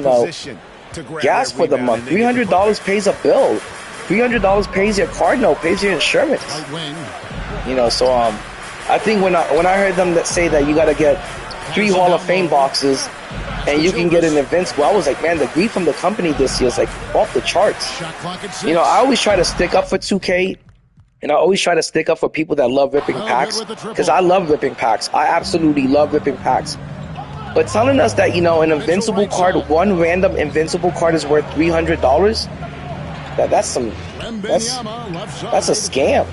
gas for the month. $300 pays a bill. $300 pays your card note, pays your insurance. So I think when I heard them say that you got to get 3 Hall of Fame boxes and you can get an invincible, I was like, man, the grief from the company this year is like off the charts. I always try to stick up for 2K, and I always try to stick up for people that love ripping packs, because I love ripping packs. I absolutely love ripping packs. But telling us that, an invincible card, one random invincible card is worth $300, that's a scam.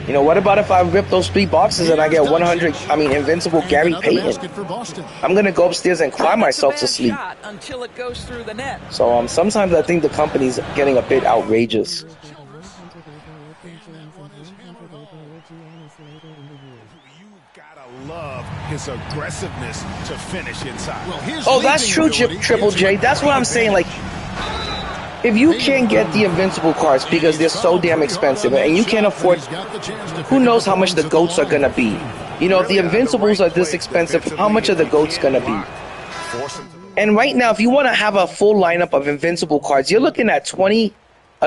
What about if I rip those 3 boxes and I get invincible Gary Payton? I'm going to go upstairs and cry myself to sleep. So sometimes I think the company's getting a bit outrageous. Love his aggressiveness to finish inside. That's true, Triple J. That's what I'm saying. Like, if you can't get the invincible cards because they're so damn expensive and you can't afford, who knows how much the GOATs are going to be. If the invincibles are this expensive, how much are the GOATs going to be? And right now, if you want to have a full lineup of invincible cards, you're looking at at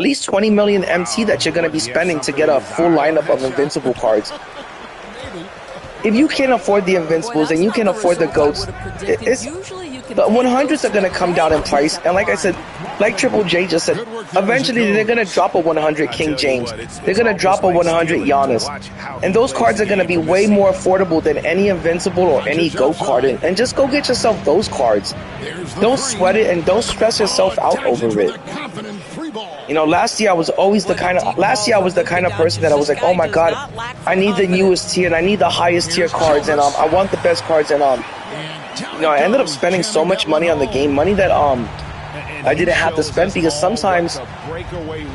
least 20 million MT that you're going to be spending to get a full lineup of invincible cards. If you can't afford the invincibles and you can afford the GOATs, the 100s are going to come down in price. And like I said, like Triple J just said, eventually they're going to drop a 100 King James. They're going to drop a 100 Giannis. And those cards are going to be way more affordable than any invincible or any GOAT card. And just go get yourself those cards. Don't sweat it and don't stress yourself out over it. Last year I was the kind of person that I was like, oh my god, I need the newest tier and I need the highest tier cards and I want the best cards and I ended up spending so much money on the game, money that I didn't have to spend, because sometimes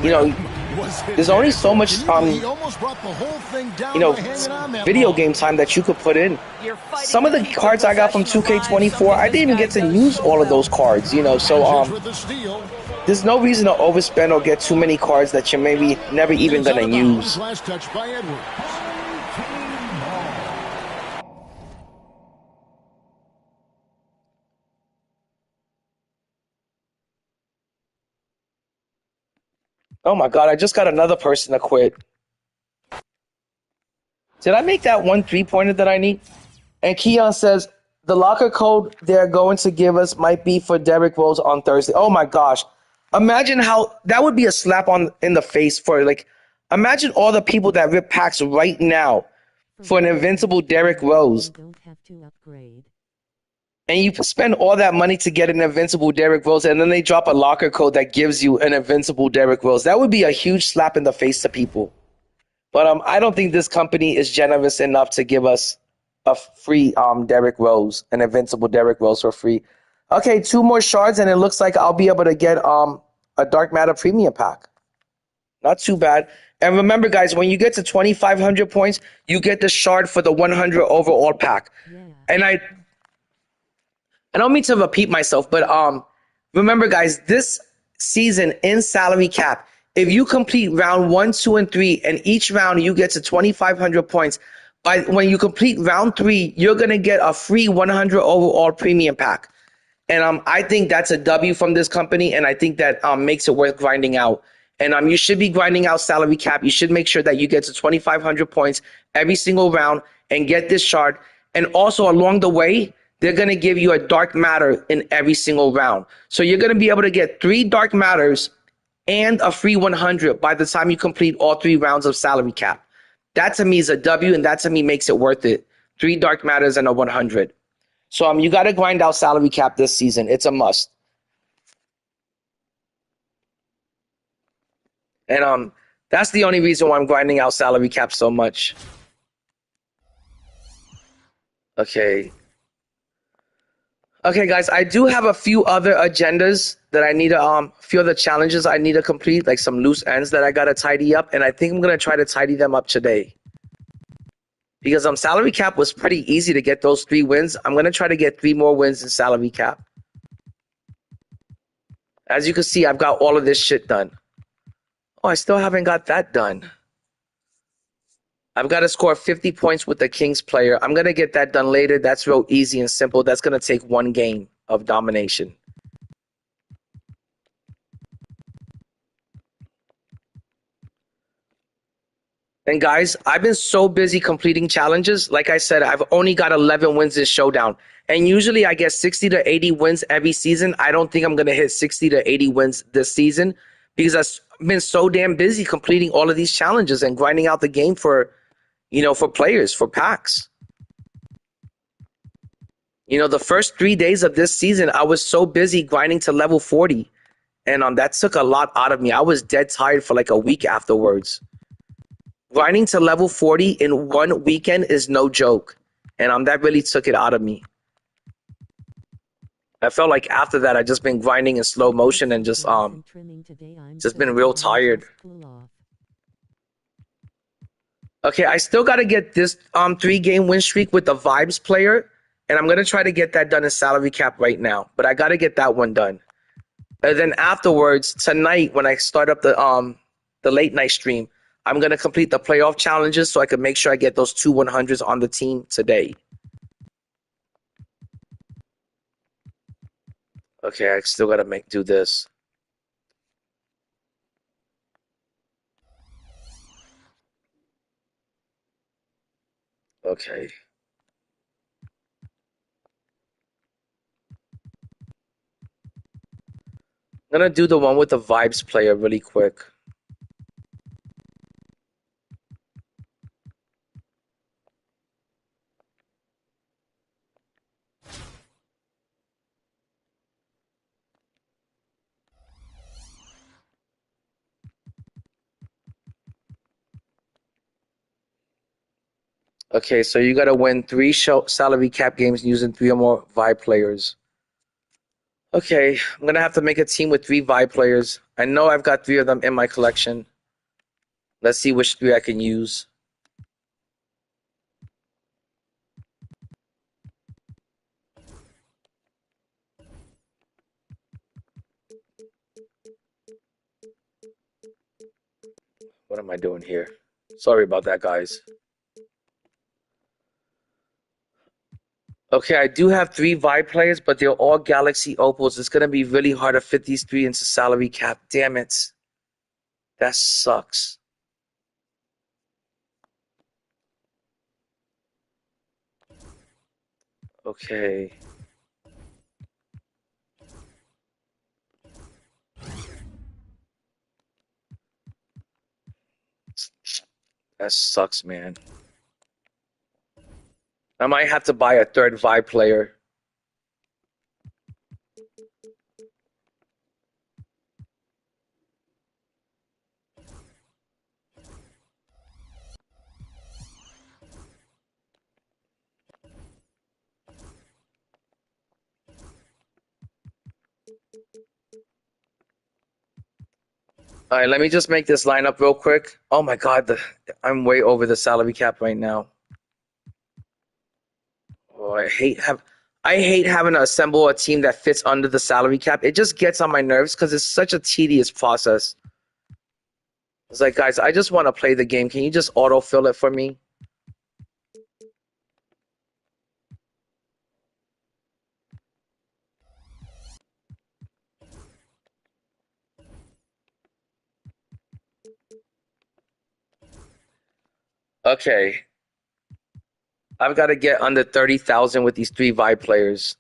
there's only so much video game time that you could put in. Some of the cards I got from 2K24, I didn't even get to use all of those cards, so there's no reason to overspend or get too many cards that you're maybe never even gonna use. Oh my god, I just got another person to quit. Did I make that one 3-pointer that I need? And Keon says, the locker code they're going to give us might be for Derrick Rose on Thursday. Oh my gosh. Imagine how that would be a slap in the face for, imagine all the people that rip packs right now for an invincible Derrick Rose. And you spend all that money to get an invincible Derrick Rose, and then they drop a locker code that gives you an invincible Derrick Rose. That would be a huge slap in the face to people. But I don't think this company is generous enough to give us a free Derrick Rose, an invincible Derrick Rose for free. Okay, 2 more shards, and it looks like I'll be able to get a Dark Matter Premium Pack. Not too bad. And remember, guys, when you get to 2,500 points, you get the shard for the 100 overall pack. Yeah. And I don't mean to repeat myself, but remember, guys, this season in salary cap, if you complete round 1, 2, and 3, and each round you get to 2,500 points, when you complete round 3, you're going to get a free 100 overall premium pack. And I think that's a W from this company, and I think that makes it worth grinding out. And you should be grinding out salary cap. You should make sure that you get to 2,500 points every single round and get this shard. And also along the way, they're going to give you a dark matter in every single round. So you're going to be able to get 3 dark matters and a free 100 by the time you complete all 3 rounds of salary cap. That to me is a W, and that to me makes it worth it. 3 dark matters and a 100. So you got to grind out salary cap this season. It's a must. And that's the only reason why I'm grinding out salary cap so much. Okay. Okay, guys, I do have a few other agendas that I need to, a few other challenges I need to complete, like some loose ends that I got to tidy up, and I think I'm going to try to tidy them up today. Because salary cap was pretty easy to get those 3 wins. I'm going to try to get 3 more wins in salary cap. As you can see, I've got all of this shit done. Oh, I still haven't got that done. I've got to score 50 points with the Kings player. I'm going to get that done later. That's real easy and simple. That's going to take 1 game of domination. And guys, I've been so busy completing challenges. Like I said, I've only got 11 wins in Showdown. And usually I get 60 to 80 wins every season. I don't think I'm going to hit 60 to 80 wins this season because I've been so damn busy completing all of these challenges and grinding out the game for, for players, for packs. The first 3 days of this season, I was so busy grinding to level 40. And that took a lot out of me. I was dead tired for like a week afterwards. Grinding to level 40 in 1 weekend is no joke. And that really took it out of me. I felt like after that, I just been grinding in slow motion and just been real tired. Okay, I still got to get this 3-game win streak with the Vibes player. And I'm going to try to get that done in salary cap right now. But I got to get that one done. And then afterwards, tonight, when I start up the late night stream, I'm going to complete the playoff challenges so I can make sure I get those 2 100s on the team today. Okay, I still got to do this. Okay. I'm going to do the one with the Vibes player really quick. Okay, so you got to win 3 salary cap games using 3 or more Vibe players. Okay, I'm going to have to make a team with 3 Vibe players. I know I've got 3 of them in my collection. Let's see which 3 I can use. What am I doing here? Sorry about that, guys. Okay, I do have 3 Vibe players, but they're all Galaxy Opals. It's going to be really hard to fit these 3 into salary cap. Damn it. That sucks. Okay. That sucks, man. I might have to buy a 3rd Vibe player. All right, let me just make this lineup real quick. Oh my God, I'm way over the salary cap right now. Oh, I hate having to assemble a team that fits under the salary cap. It just gets on my nerves because it's such a tedious process. It's like, guys, I just want to play the game. Can you just autofill it for me? Okay. I've got to get under 30,000 with these 3 Vibe players.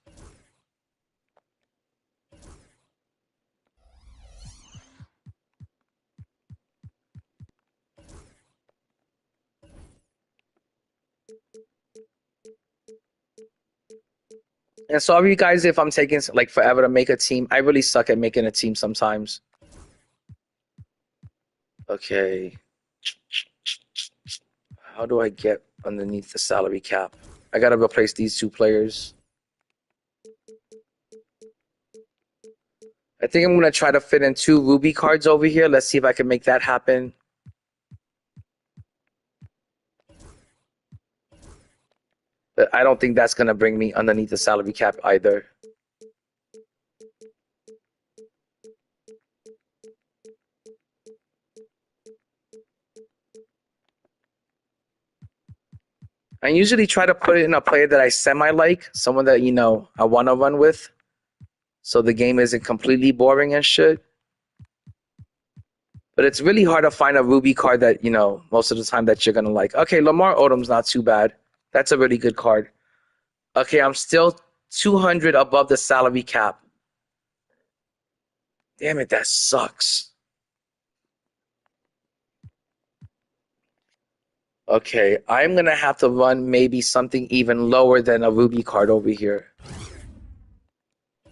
And sorry, guys, if I'm taking like forever to make a team. I really suck at making a team sometimes. Okay. How do I get underneath the salary cap? I got to replace these 2 players. I think I'm going to try to fit in 2 Ruby cards over here. Let's see if I can make that happen. But I don't think that's going to bring me underneath the salary cap either. I usually try to put it in a player that I semi-like, someone that, you know, I want to run with, so the game isn't completely boring and shit. But it's really hard to find a Ruby card that, you know, most of the time that you're going to like. Okay, Lamar Odom's not too bad. That's a really good card. Okay, I'm still 200 above the salary cap. Damn it, that sucks. Okay, I'm going to have to run maybe something even lower than a Ruby card over here. I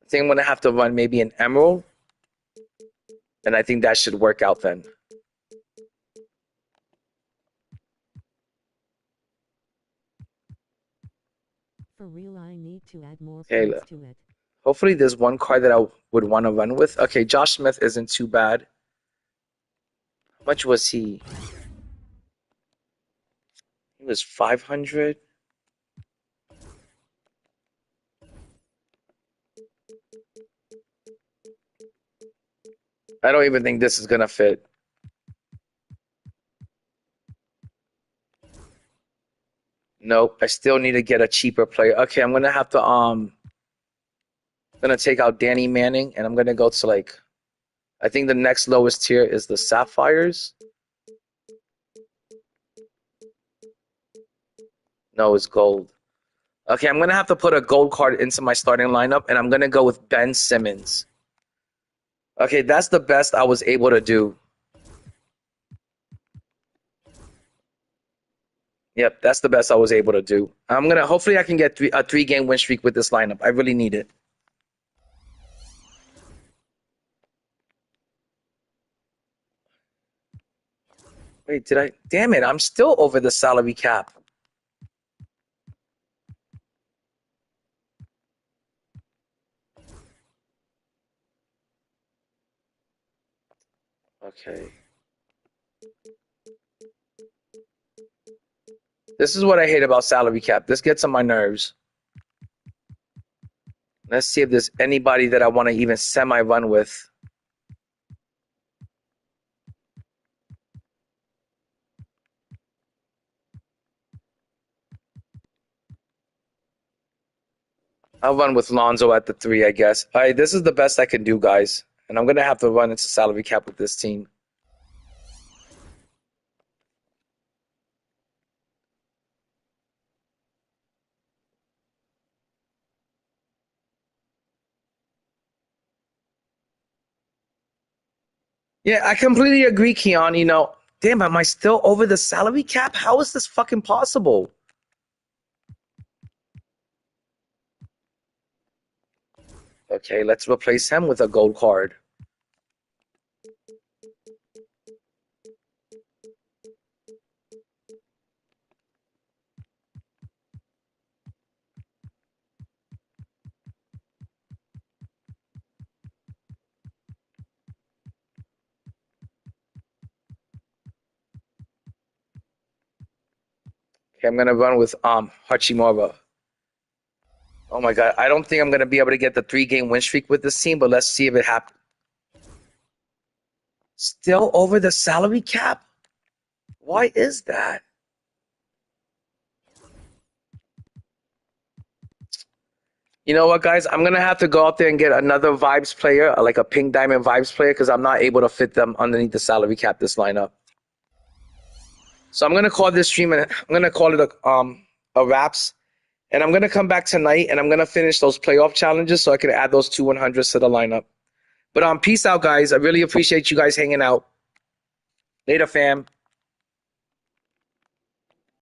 think I'm going to have to run maybe an Emerald. And I think that should work out then. For real, I need to add more Okay, points to it. hopefully there's one card that I would want to run with. Okay, Josh Smith isn't too bad. How much was he? He was 500. I don't even think this is going to fit. Nope, I still need to get a cheaper player. Okay, I'm going to have to gonna take out Danny Manning, and I'm gonna go to like, I think the next lowest tier is the Sapphires. No, it's gold. Okay, I'm gonna have to put a gold card into my starting lineup, and I'm gonna go with Ben Simmons. Okay, that's the best I was able to do. Yep, that's the best I was able to do. I'm gonna hopefully I can get a 3-game win streak with this lineup. I really need it. Wait, did I? Damn it, I'm still over the salary cap. Okay. This is what I hate about salary cap. This gets on my nerves. Let's see if there's anybody that I want to even semi-run with. I'll run with Lonzo at the 3, I guess. All right, this is the best I can do, guys. And I'm going to have to run into salary cap with this team. Yeah, I completely agree, Keon. You know, damn, am I still over the salary cap? How is this fucking possible? Okay, let's replace him with a gold card. Okay, I'm gonna run with Hachimura. Oh my god, I don't think I'm gonna be able to get the 3-game win streak with this team, but let's see if it happens. Still over the salary cap? Why is that? You know what, guys? I'm gonna have to go out there and get another Vibes player, like a Pink Diamond Vibes player, because I'm not able to fit them underneath the salary cap this lineup. So I'm gonna call this stream, and I'm gonna call it a wraps. And I'm gonna come back tonight, and I'm gonna finish those playoff challenges so I can add those 2 100s to the lineup. But peace out, guys. I really appreciate you guys hanging out. Later, fam.